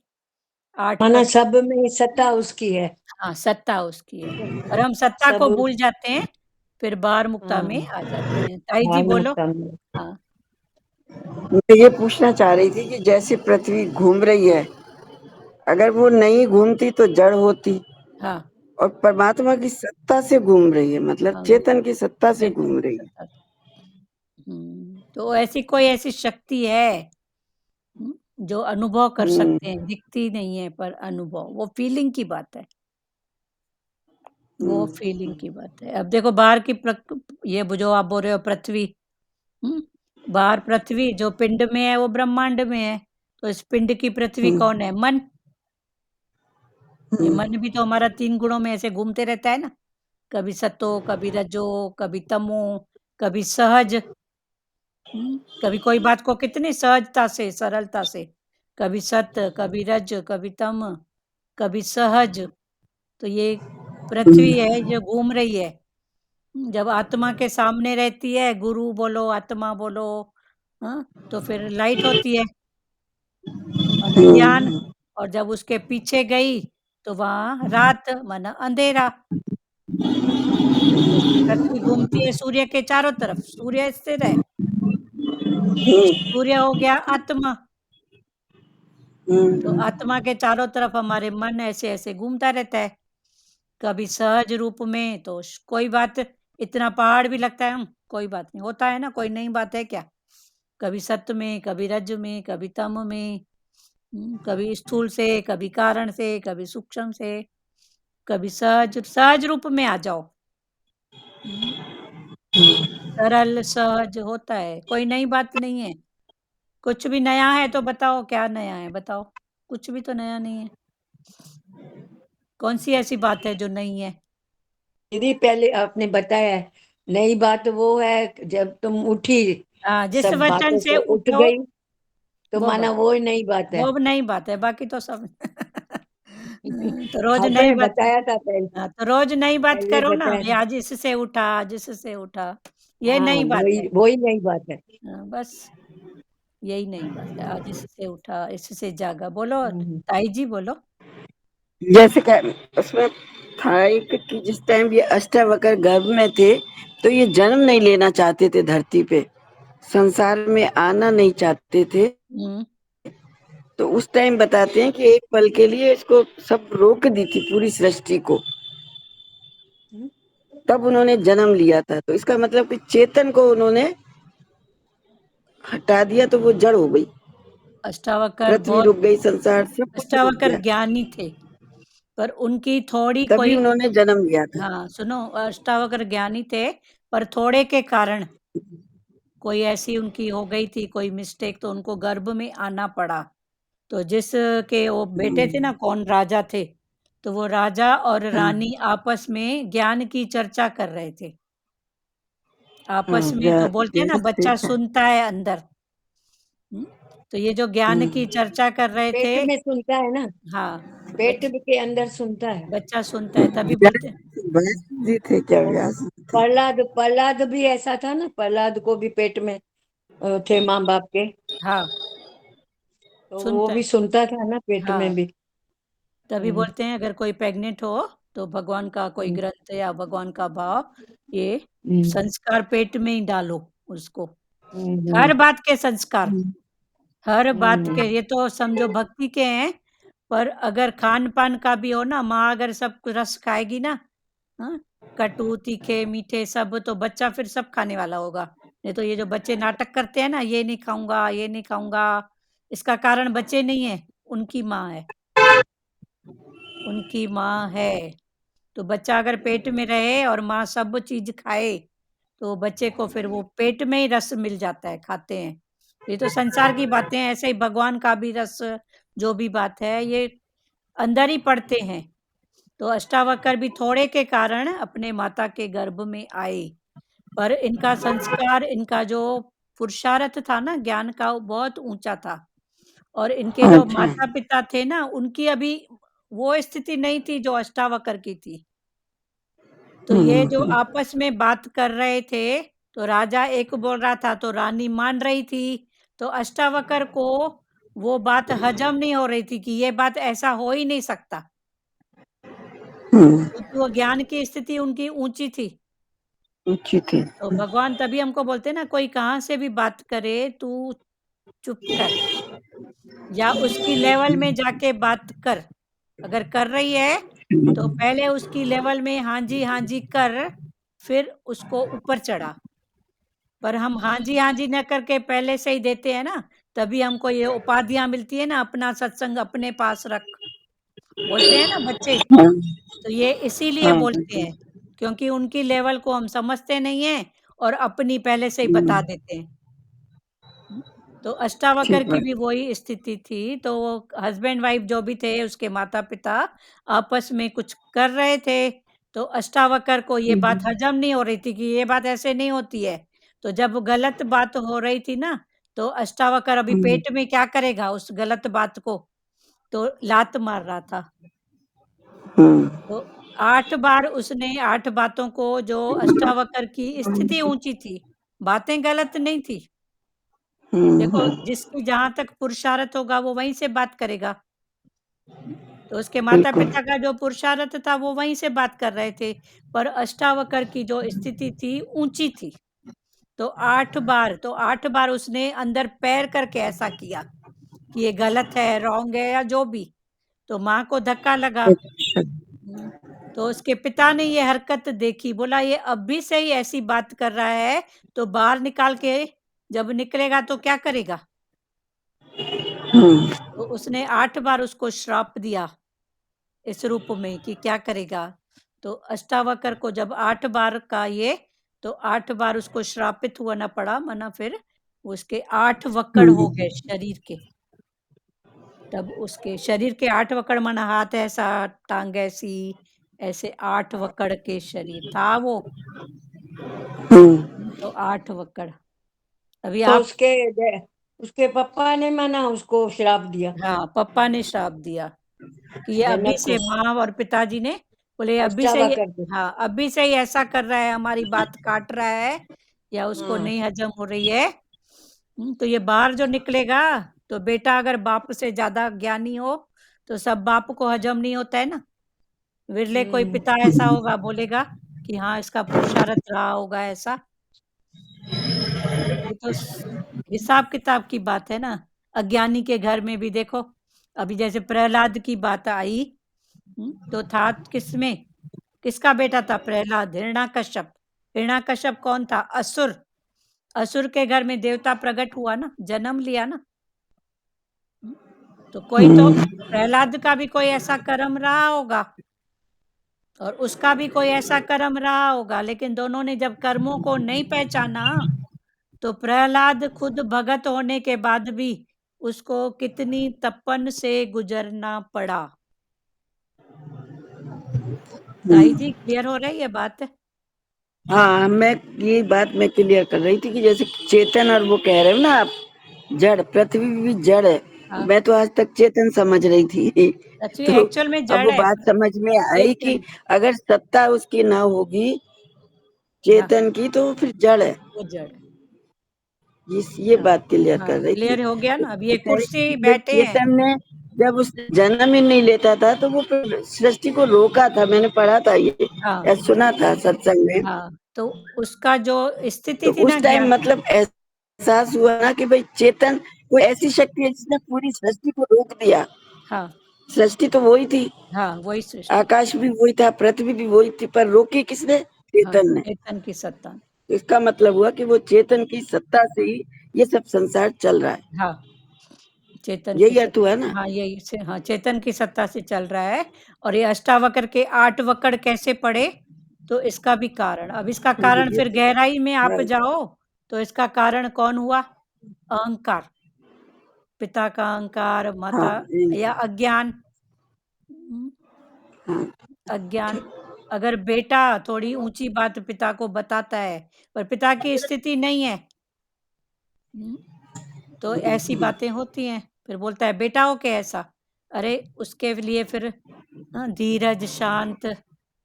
8 माना सब में सत्ता उसकी है। हाँ, सत्ता उसकी है, और हम सत्ता सब को भूल जाते हैं, फिर बाहर मुक्ता में आ जाते हैं। ताई जी बोलो। हाँ, मैं ये पूछना चाह रही थी कि जैसे पृथ्वी घूम रही है, अगर वो नहीं घूमती तो जड़ होती, हाँ, और परमात्मा की सत्ता से घूम रही है, मतलब हाँ, चेतन की सत्ता से चेतन घूम की रही है। सत्ता। तो ऐसी कोई ऐसी शक्ति है जो अनुभव कर सकते हैं, दिखती नहीं है पर अनुभव, वो फीलिंग की बात है, वो फीलिंग की बात है। अब देखो बाहर की ये जो आप बोल रहे हो पृथ्वी, बाहर पृथ्वी जो पिंड में है वो ब्रह्मांड में है। तो इस पिंड की पृथ्वी कौन है? मन। ये मन भी तो हमारा 3 गुणों में ऐसे घूमते रहता है ना, कभी सतो, कभी रजो, कभी तमो, कभी सहज। कभी कोई बात को कितनी सहजता से, सरलता से, कभी सत्य, कभी रज, कभी तम, कभी सहज। तो ये पृथ्वी है जो घूम रही है। जब आत्मा के सामने रहती है, गुरु बोलो, आत्मा बोलो, तो फिर लाइट होती है, माना ज्ञान। और जब उसके पीछे गई तो वहां रात, माना अंधेरा। जैसे पृथ्वी घूमती है सूर्य के चारों तरफ, सूर्य स्थिर है, सूर्य हो गया आत्मा। तो आत्मा के चारों तरफ हमारे मन ऐसे ऐसे घूमता रहता है, कभी सहज रूप में तो कोई बात, इतना पहाड़ भी लगता है, कोई बात नहीं, होता है ना, कोई नई बात है क्या? कभी सत्य में, कभी रज में, कभी तम में, कभी स्थूल से, कभी कारण से, कभी सूक्ष्म से, कभी सहज, सहज रूप में आ जाओ। सरल सहज होता है, कोई नई बात नहीं है। कुछ भी नया है तो बताओ, क्या नया है बताओ? कुछ भी तो नया नहीं है। कौन सी ऐसी बात है जो नहीं है? दीदी पहले आपने बताया है, नई बात वो है जब तुम उठी, जिस सब वचन बातों से से उठ उठो, गई। तो वो माना बात वो ही नई बात है। वो नई बात है, बाकी तो सब तो रोज नई आपने बात बताया था पहले, हाँ, तो रोज नई बात पहले करो ना, बताया ये था। आज इससे उठा, आज इससे उठा, ये हाँ, नई बात है। वही नई बात है। बस यही नई बात है, आज इससे उठा, इससे जागा। बोलो हम्म। ताई जी, बोलो। जैसे उसमें था एक कि जिस टाइम ये अष्टावक्र गर्भ में थे तो ये जन्म नहीं लेना चाहते थे, धरती पे संसार में आना नहीं चाहते थे। तो उस टाइम बताते हैं कि एक पल के लिए इसको सब रोक दी थी, पूरी सृष्टि को, तब उन्होंने जन्म लिया था। तो इसका मतलब कि चेतन को उन्होंने हटा दिया तो वो जड़ हो गई, अष्टावक्र पृथ्वी बहुत रुक गई, संसार सब कुछ रुक अष्टावक्र गया, ज्ञानी थे, पर उनकी थोड़ी तभी कोई उन्होंने जन्म लिया था। हाँ सुनो, अष्टावक्र ज्ञानी थे, पर थोड़े के कारण कोई ऐसी उनकी हो गई थी कोई मिस्टेक, तो उनको गर्भ में आना पड़ा। तो जिसके वो बेटे थे ना, कौन राजा थे, तो वो राजा और रानी आपस में ज्ञान की चर्चा कर रहे थे। आपस में तो बोलते हैं ना, बच्चा सुनता है अंदर। तो ये जो ज्ञान की चर्चा कर रहे थे, पेट में सुनता है ना, हाँ, पेट के अंदर सुनता है। बच्चा सुनता है, तभी बोलते व्यास जी थे क्या? व्यास जी थे। प्रहलाद भी ऐसा था ना, प्रहलाद को भी पेट में थे माँ बाप के, हाँ, तो वो सुनता भी है, सुनता था ना पेट में हाँ, भी। तभी बोलते हैं अगर कोई प्रेग्नेंट हो तो भगवान का कोई ग्रंथ या भगवान का भाव, ये संस्कार पेट में ही डालो उसको, हर बात के संस्कार, हर बात के, ये तो समझो भक्ति के हैं, पर अगर खान पान का भी हो ना, माँ अगर सब रस खाएगी ना, हाँ, कटु तीखे मीठे सब, तो बच्चा फिर सब खाने वाला होगा। नहीं तो ये जो बच्चे नाटक करते हैं ना, ये नहीं खाऊंगा, ये नहीं खाऊंगा, इसका कारण बच्चे नहीं है, उनकी माँ है, उनकी माँ है। तो बच्चा अगर पेट में रहे और माँ सब चीज खाए, तो बच्चे को फिर वो पेट में ही रस मिल जाता है, खाते हैं। ये तो संसार की बातें हैं, ऐसे ही भगवान का भी रस, जो भी बात है, ये अंदर ही पड़ते हैं। तो अष्टावक्र भी थोड़े के कारण अपने माता के गर्भ में आए, पर इनका संस्कार, इनका जो पुरुषार्थ था ना ज्ञान का, वो बहुत ऊंचा था। और इनके जो अच्छा। माता पिता थे ना, उनकी अभी वो स्थिति नहीं थी जो अष्टावक्र की थी। तो ये जो आपस में बात कर रहे थे, तो राजा एक बोल रहा था तो रानी मान रही थी, तो अष्टावक्र को वो बात हजम नहीं हो रही थी कि ये बात ऐसा हो ही नहीं सकता, क्योंकि वो ज्ञान की स्थिति उनकी ऊंची थी। ऊंची थी। तो भगवान तभी हमको बोलते हैं ना, कोई कहाँ से भी बात करे, तू चुप कर, या उसकी लेवल में जाके बात कर। अगर कर रही है तो पहले उसकी लेवल में हाँ जी कर, फिर उसको ऊपर चढ़ा। पर हम हाँ जी न करके पहले से ही देते हैं ना, तभी हमको ये उपाधियां मिलती है ना, अपना सत्संग अपने पास रख, बोलते हैं ना बच्चे। तो ये इसीलिए बोलते हैं, क्योंकि उनकी लेवल को हम समझते नहीं हैं और अपनी पहले से ही बता देते हैं। तो अष्टावक्र ठीक की बात। भी वही स्थिति थी। तो वो हस्बैंड वाइफ जो भी थे, उसके माता-पिता आपस में कुछ कर रहे थे, तो अष्टावक्र को ये बात हजम नहीं हो रही थी कि ये बात ऐसे नहीं होती है। तो जब गलत बात हो रही थी ना, तो अष्टावक्र अभी पेट में क्या करेगा उस गलत बात को, तो लात मार रहा था। तो 8 बार उसने 8 बातों को, जो अष्टावक्र की स्थिति ऊँची थी, बातें गलत नहीं थी। देखो, जिसकी जहाँ तक पुरुषार्थ होगा वो वहीं से बात करेगा। तो उसके बिल्कुल। माता-पिता का जो पुरुषार्थ था वो वहीं से बात कर रहे थे, पर अष्टावक्र की जो स्थिति थी ऊँची थी। तो 8 बार उसने अंदर पैर करके ऐसा किया कि ये गलत है, रॉन्ग है या जो भी। तो माँ को धक्का लगा। अच्छा। तो उसके पिता ने ये हरकत देखी, बोला ये अब भी सही ऐसी बात कर रहा है, तो बाहर निकाल के जब निकलेगा तो क्या करेगा? तो उसने 8 बार उसको श्राप दिया इस रूप में कि क्या करेगा। तो अष्टावक्र को जब 8 बार का ये, तो 8 बार उसको श्रापित होना पड़ा, माना फिर उसके 8 वक्कड़ हो गए शरीर के। तब उसके शरीर के 8 वक्कड़, माना हाथ ऐसा, टांग ऐसी, ऐसे 8 वक्कड़ के शरीर था वो। तो 8 वक्कड़। अभी तो आप उसके उसके पापा ने माना, उसको श्राप दिया। हाँ, पापा ने श्राप दिया कि ये अभी जनक से को। माँ और पिताजी ने बोले अभी से पछतावा ही, करके। हाँ अभी से ही ऐसा कर रहा है, हमारी बात काट रहा है या उसको नहीं हजम हो रही है, तो ये बाहर जो निकलेगा, तो बेटा अगर बाप से ज्यादा ज्ञानी हो तो सब बाप को हजम नहीं होता है ना। विरले कोई पिता ऐसा होगा बोलेगा कि हाँ इसका पुरुषार्थ रहा होगा ऐसा। ये तो हिसाब किताब की बात है ना। अज्ञानी के घर में भी देखो, अभी जैसे प्रहलाद की बात आई, तो था किसमें, किसका बेटा था प्रहलाद? हिरण्याकश्यप। हिरण्याकश्यप कौन था? असुर। असुर के घर में देवता प्रकट हुआ ना, जन्म लिया ना। तो कोई तो प्रहलाद का भी कोई ऐसा कर्म रहा होगा और उसका भी कोई ऐसा कर्म रहा होगा, लेकिन दोनों ने जब कर्मों को नहीं पहचाना, तो प्रहलाद खुद भगत होने के बाद भी उसको कितनी तपन से गुजरना पड़ा। ताई जी क्लियर हो रही है बात? हाँ, मैं ये बात मैं क्लियर कर रही थी कि जैसे चेतन और वो कह रहे हो ना आप, जड़, पृथ्वी भी जड़ है। हाँ। मैं तो आज तक चेतन समझ रही थी। पृथ्वी तो एक्चुअल में अब जड़ वो है। बात समझ में आई कि चेतन। अगर सत्ता उसकी ना होगी चेतन की तो फिर जड़ है। वो जड़ है। ये हाँ, बात क्लियर कर रही थी। क्लियर हो गया ना। अब ये कह रही कुर्सी थी कि भाई बैठे हैं। चेतन ने जब उस जन्म ही नहीं लेता था तो वो फिर सृष्टि को रोका था। मैंने पढ़ा था ये, हाँ या सुना था सत्संग में। हाँ, तो उसका जो स्थिति तो थी ना उस टाइम ज्ञान, मतलब एहसास हुआ ना कि भाई चेतन कोई ऐसी शक्ति है जिसने पूरी सृष्टि को रोक दिया। हाँ सृष्टि तो वही थी, हाँ वही सृष्टि, आकाश भी वही था, पृथ्वी भी वही थी, पर रोकी किसने? हाँ चेतन ने। चेतन की सत्ता। तो इसका मतलब हुआ कि वो चेतन की सत्ता से ही ये सब संसार चल रहा है। हाँ, चेतन की यही अर्थ हुआ सत्ता, ना? हाँ यही से, हाँ चेतन की सत्ता से चल रहा है। और ये अष्टावक्र के 8 वक्र कैसे पड़े, तो इसका भी कारण, अब इसका कारण फिर गहराई में आप जाओ तो इसका कारण कौन हुआ? अहंकार, पिता का अहंकार, माता या अज्ञान। अज्ञान। अगर बेटा थोड़ी ऊंची बात पिता को बताता है पर पिता की स्थिति नहीं है, तो ऐसी बातें होती हैं। फिर बोलता है बेटा हो के ऐसा, अरे उसके लिए फिर धीरज, शांत,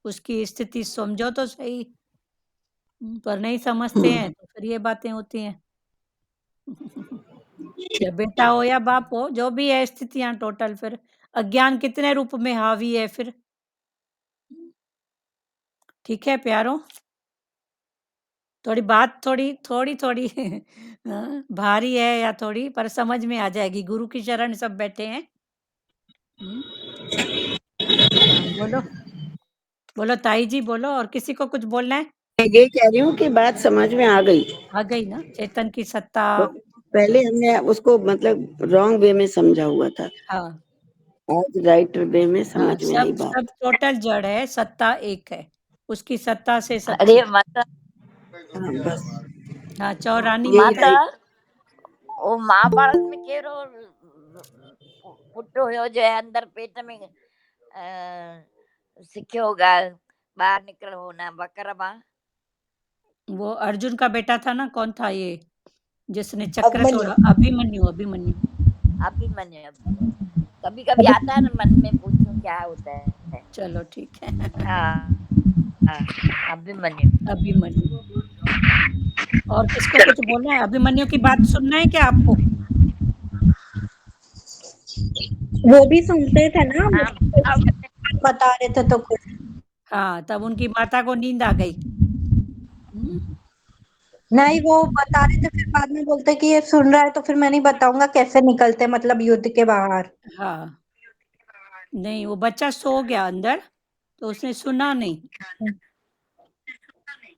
उसकी स्थिति समझो तो सही। पर नहीं समझते हैं तो फिर ये बातें होती हैं। या बेटा हो या बाप हो, जो भी है स्थितियां टोटल, फिर अज्ञान कितने रूप में हावी है फिर। ठीक है प्यारो, थोड़ी बात थोड़ी भारी है या थोड़ी, पर समझ में आ जाएगी। गुरु की शरण सब बैठे हैं। बोलो बोलो ताई जी, बोलो। और किसी को कुछ बोलना है? मैं ये कह रही हूँ कि बात समझ में आ गई। आ गई ना, चेतन की सत्ता। तो पहले हमने उसको मतलब रॉन्ग वे में समझा हुआ था, हाँ आज राइट वे में हाँ, समझ में आई बात। सब टोटल जड़ है, सत्ता एक है, उसकी सत्ता से सब अरे चीज। माता, हाँ बस हाँ चौरानी यही माता राइट। वो महाभारत में केरो पुट्टो हो जो है अंदर पेट में सिक्यो होगा, बाहर निकल होना बकरमा। वो अर्जुन का बेटा था ना, कौन था ये जिसने चक्र तोड़ा? अभिमन्यु। अभिमन्यु। अभिमन्यु। कभी कभी आता है ना मन में, पूछूं क्या होता है। चलो ठीक है। हाँ अभिमन्यु। अभिमन्यु। और किसको कुछ बोलना है? अभिमन्यु की बात सुनना है क्या आपको? वो भी सुनते थे ना, हाँ बता रहे थे तो कुछ। हाँ, तब उनकी माता को नींद आ गई। नहीं, वो बता रहे थे, फिर बाद में बोलते कि ये सुन रहा है तो फिर मैं नहीं बताऊंगा कैसे निकलते, मतलब युद्ध के बाहर। हाँ, नहीं वो बच्चा सो गया अंदर, तो उसने सुना नहीं,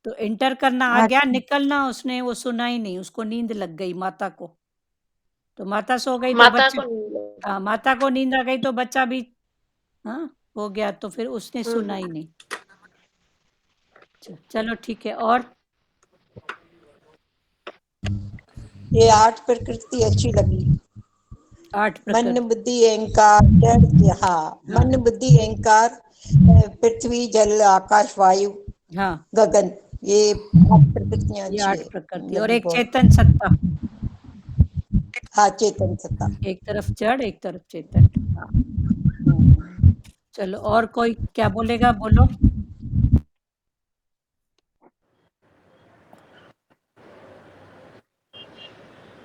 तो एंटर करना आ गया, निकलना उसने वो सुना ही नहीं, उसको नींद लग गई माता को। तो माता सो गई तो बच्चा, हाँ माता को नींद आ गई तो बच्चा भी हाँ हो गया, तो फिर उसने सुना ही नहीं। चलो ठीक है। और ये 8 प्रकृति अच्छी लगी। 8 मन प्रकृति। बुद्धि अहंकार, हाँ मन बुद्धि अहंकार, पृथ्वी जल आकाश वायु हाँ गगन, ये 8 प्रकृतियां ये अच्छी 8 प्रकृति और लगी एक बहुत। चेतन सत्ता। हाँ, चेतन सत्ता। एक तरफ जड़, एक तरफ चेतन। हाँ। चलो, और कोई क्या बोलेगा? बोलो।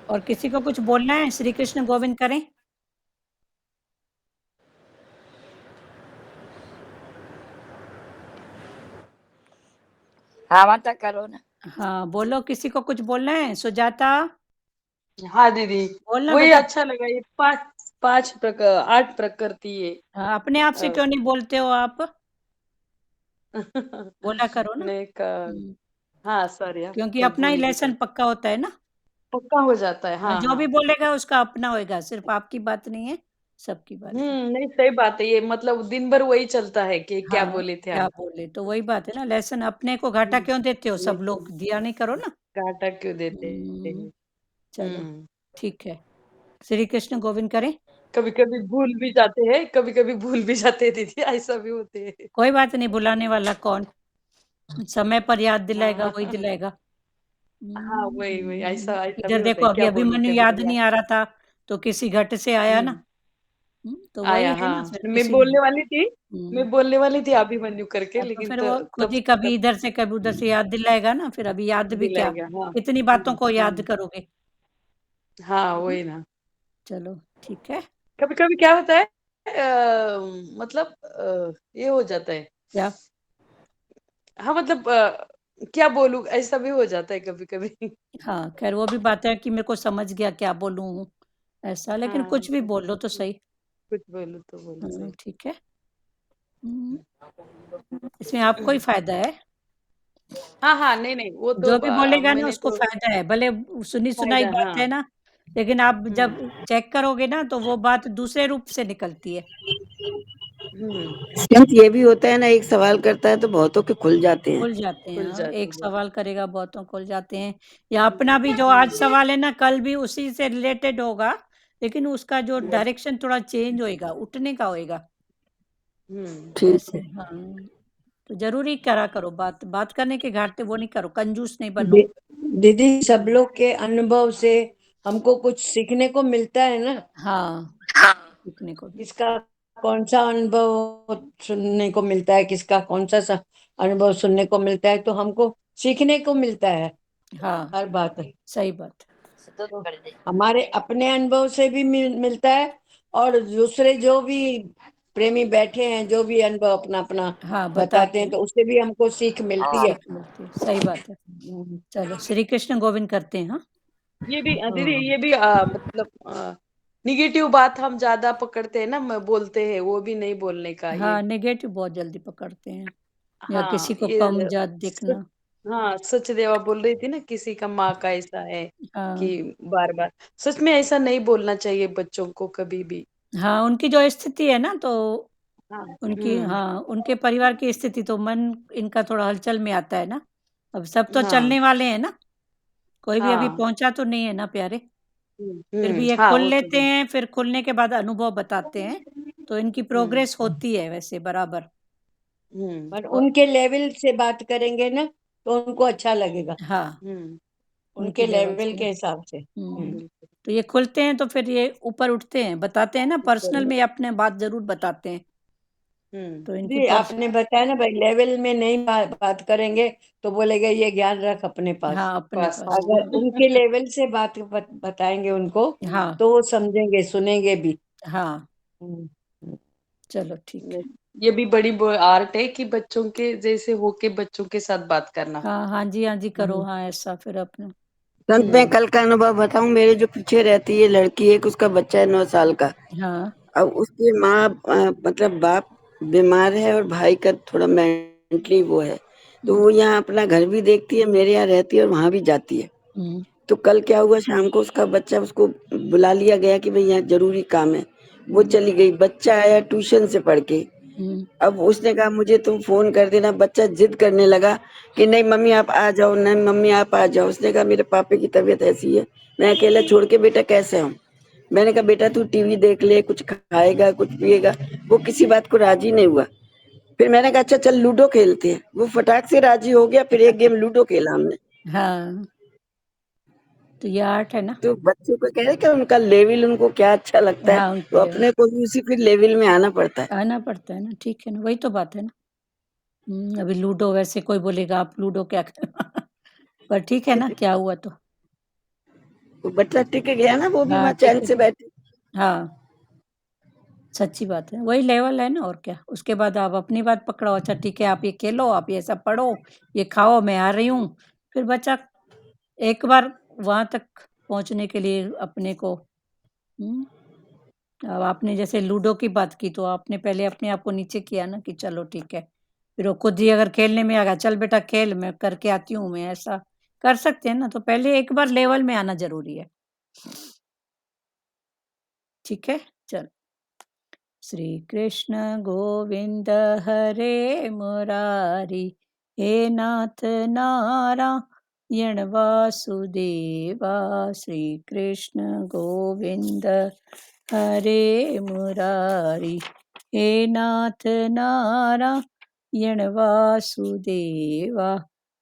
और किसी को कुछ बोलना है? श्री कृष्ण गोविंद करें? हाँ माता करो ना। हाँ, बोलो, किसी को कुछ बोलना है? सुजाता, हाँ दीदी, बोलना वही बेटा। अच्छा लगा ये 8 प्रकृति है। हाँ, अपने आप से क्यों नहीं बोलते हो आप? बोला करो ना। नहीं हम्म, हाँ सॉरी, क्योंकि कल अपना ही भूल गई लेसन पक्का होता है ना। पक्का हो जाता है। हाँ, हाँ जो भी हाँ। बोलेगा उसका अपना होएगा, सिर्फ आपकी बात नहीं है, सबकी बात है। नहीं सही बात है ये, मतलब दिन भर वही चलता है कि क्या हाँ, बोले थे क्या हम। बोले, तो वही बात है ना, लेसन अपने को घाटा क्यों देते हो? सब लेकिन लोग दिया नहीं करो ना। काटा क्यों देते हम्म, हैं। चलो, ठीक है। श्री कृष्ण गोविंद करें? कभी कभी भूल भी जाते हैं, कभी कभी भूल भी जाते हैं दीदी, ऐसा भी होते हैं। कोई बात नहीं, बुलाने वाला कौन? समय पर याद दिलाएगा, वही हाँ दिलाएगा। हाँ, वही ऐसा ऐसा भी इधर होता देखो, है, अभी क्या बोले अभिमन्यु थे याद हम नहीं यार। आ रहा था, तो किसी घट से आया ना। हम्म तो वही आया, है ना, हाँ फिर मैं किसी। बोलने वाली थी, हम्म, मैं बोलने वाली थी अभिमन्यु करके, हाँ, तो लेकिन फिर वो खुद तब ही कभी तब इधर से कभी उधर से याद दिलाएगा ना, फिर अभी याद भी क्या, दिलाएगा। हाँ कितनी बातों को याद करोगे? हाँ हम्म, वही ना। चलो, ठीक है। कभी कभी क्या होता है, मतलब ये हो जाता है। क्या? हाँ मतलब क्या बोलूं, ऐसा भी हो जाता है कभी कभी। हाँ, खैर वो भी बात है कि मेरे को समझ गया क्या बोलूं, ऐसा, लेकिन हाँ कुछ भी बोलो तो सही। कुछ बोलूं तो बोलो सही। ठीक है। हम्म, इसमें आपको ही फायदा है। हाँ हाँ, नहीं वो तो जो भी बोलेगा ना मैंने उसको तो फायदा है, भले सुनी सुनाई फायदा। बात हाँ है ना, लेकिन आप जब हम्म चेक करोगे ना तो वो बात दूसरे रूप से निकलती है। हम्म संत ये भी होता है ना, एक सवाल करता है तो बहुतों के खुल जाते हैं। खुल जाते हैं, खुल हाँ, जाती एक है। सवाल करेगा बहुतों खुल जाते हैं। या अपना भी जो आज सवाल है ना, कल भी उसी से रिलेटेड होगा, लेकिन उसका जो डायरेक्शन थोड़ा चेंज होएगा, उठने का होएगा। ठीक ऐसे, है। हाँ। तो जरूरी करा करो, बात बात करने के घाटे वो नहीं करो, कंजूस नहीं बनो। दी- दीदी, सब लोग के अनुभव से हमको कुछ सीखने को मिलता है ना। हाँ, सीखने को भी। किसका कौन सा अनुभव सुनने को मिलता है, किसका कौन सा अनुभव सुनने को मिलता है, तो हमको सीखने को मिलता है हाँ, हर बात। सही बात। तो हमारे अपने अनुभव से भी मिलता है, और दूसरे जो भी प्रेमी बैठे हैं जो भी अनुभव अपना अपना हाँ, बताते बताते हैं, हैं, तो उससे भी हमको सीख मिलती है। सीख मिलती है, सही बात है। चलो, श्री कृष्ण गोविंद करते हैं। हाँ, ये भी दीदी, हाँ ये भी मतलब निगेटिव बात हम ज्यादा पकड़ते हैं ना, बोलते हैं, वो भी नहीं बोलने का हाँ, ये। नेगेटिव बहुत जल्दी पकड़ते हैं, या हाँ किसी को ये कम जात सच, देखना। हाँ सच देवा बोल रही थी ना, किसी का माँ का ऐसा है हाँ, कि बार बार, सच में ऐसा नहीं बोलना चाहिए बच्चों को कभी भी। हाँ, उनकी जो स्थिति है ना, तो हाँ उनकी, हाँ, उनके परिवार की स्थिति, तो मन इनका थोड़ा हलचल में आता है ना। अब सब तो हाँ चलने वाले हैं ना, कोई भी अभी हाँ पहुंचा तो नहीं है ना प्यारे। फिर भी ये हाँ खुल वो तो लेते हैं, फिर खुलने के बाद अनुभव बताते हैं, तो इनकी हम्म प्रोग्रेस होती है वैसे बराबर। पर और उनके लेवल से बात करेंगे ना तो उनको अच्छा लगेगा, हाँ, हम्म उनकी उनके लेवल लेवल से। के हिसाब से। बिल्कुल। तो ये खुलते हैं तो फिर ये ऊपर उठते हैं, बताते हैं ना, पर्सनल में अपने बात जरूर बताते हैं, तो इनकी जी, आपने बताया ना भाई, लेवल में नहीं बात करेंगे तो बोलेगा ये ज्ञान रख अपने पास। हाँ, अपने पास पास। अगर उनके लेवल से बात बताएंगे उनको हाँ, तो वो समझेंगे, सुनेंगे भी। हाँ, हम्म, चलो, ठीक है। ये भी बड़ी आर्ट है कि बच्चों के जैसे होके बच्चों के साथ बात करना। हाँ, हाँ जी, हाँ जी, करो, हम्म, हाँ, ऐसा फिर अपना। संत मैं हम्म कल का अनुभव बताऊं, मेरे जो पीछे रहती है लड़की, एक उसका बच्चा है 9 साल का। हाँ, अब उसकी माँ मतलब बाप बीमार है और भाई का थोड़ा मेंटली वो है, तो वो यहाँ अपना घर भी देखती है, मेरे यहाँ रहती है और वहां भी जाती है। हम्म, तो कल क्या हुआ, शाम को उसका बच्चा, उसको बुला लिया गया कि भाई यहाँ जरूरी काम है। वो चली गई, बच्चा आया ट्यूशन से पढ़ के। हम्म, अब उसने कहा मुझे तुम फोन कर देना। बच्चा जिद करने लगा कि नहीं मम्मी आप आ जाओ, नहीं मम्मी आप आ जाओ। उसने कहा मेरे पापे की तबीयत ऐसी है, मैं अकेला छोड़ के बेटा कैसे आऊं। मैंने कहा बेटा तू टीवी देख ले, कुछ खाएगा कुछ पिएगा। वो किसी बात को राजी नहीं हुआ। फिर मैंने कहा अच्छा चल लूडो खेलते हैं। वो फटाक से राजी हो गया, फिर एक गेम लूडो खेला हमने। हाँ, तो ये आर्ट है ना। तो बच्चों को कह रहे कि उनका लेवल उनको क्या अच्छा लगता है, हाँ, उनके तो लेवल अपने को भी उसी फिर लेवल में आना पड़ता है। आना पड़ता है ना, ठीक है ना, वही तो बात है ना। अभी लूडो वैसे कोई बोलेगा आप लूडो क्या पर ठीक है ना, क्या हुआ तो। तो बच्चा टिक गया ना, वो भी हाँ, वहाँ ठीक चैन है। से बैठे। हाँ, सच्ची बात है, वही लेवल है ना, और क्या। उसके बाद आप अपनी बात पकड़ो, अच्छा ठीक है आप ये खेलो, आप ये सब पढ़ो, ये खाओ, मैं आ रही हूँ। फिर बच्चा एक बार वहाँ तक पहुँचने के लिए अपने को अब आपने जैसे लूडो की बात की, तो आपने पहले अपने आप को नीचे किया ना कि चलो ठीक है। फिर वो खुद ही अगर खेलने में आ गया, चल बेटा खेल, मैं करके आती हूँ, मैं ऐसा कर सकते हैं ना। तो पहले एक बार लेवल में आना ज़रूरी है। ठीक है? चल। श्री कृष्ण गोविंद हरे मुरारी, हे नाथ नारायण वासुदेवा। श्री कृष्ण गोविंद हरे मुरारी, हे नाथ नारायण वासुदेवा।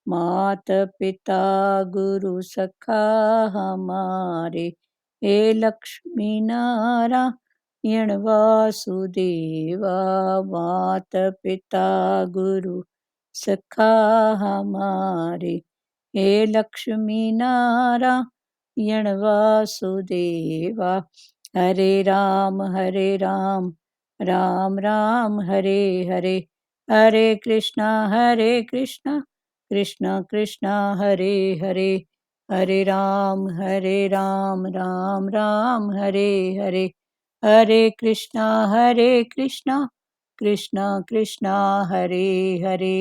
मात पिता गुरु सखा हमारे, हे लक्ष्मी नारायण वासुदेवा। मात पिता गुरु सखा हमारे, हे लक्ष्मी नारायण वासुदेवा। हरे राम राम राम हरे हरे, हरे कृष्णा कृष्ण कृष्ण हरे हरे, हरे राम राम राम हरे हरे, हरे कृष्णा कृष्ण कृष्ण हरे हरे।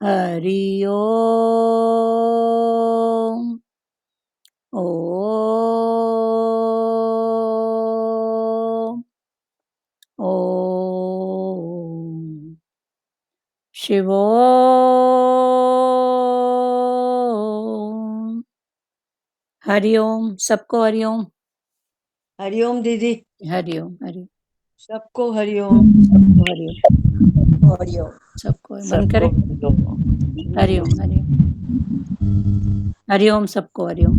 हरि ओम। ओम ओम शिवोम। हरिओम। सबको हरिओम। हरिओम दीदी। हरिओम हरिओम। सबको हरिओम। सबको हरिओम। हरिओम। सबको बंद करें। हरिओम हरिओम हरिओम सबको हरिओम।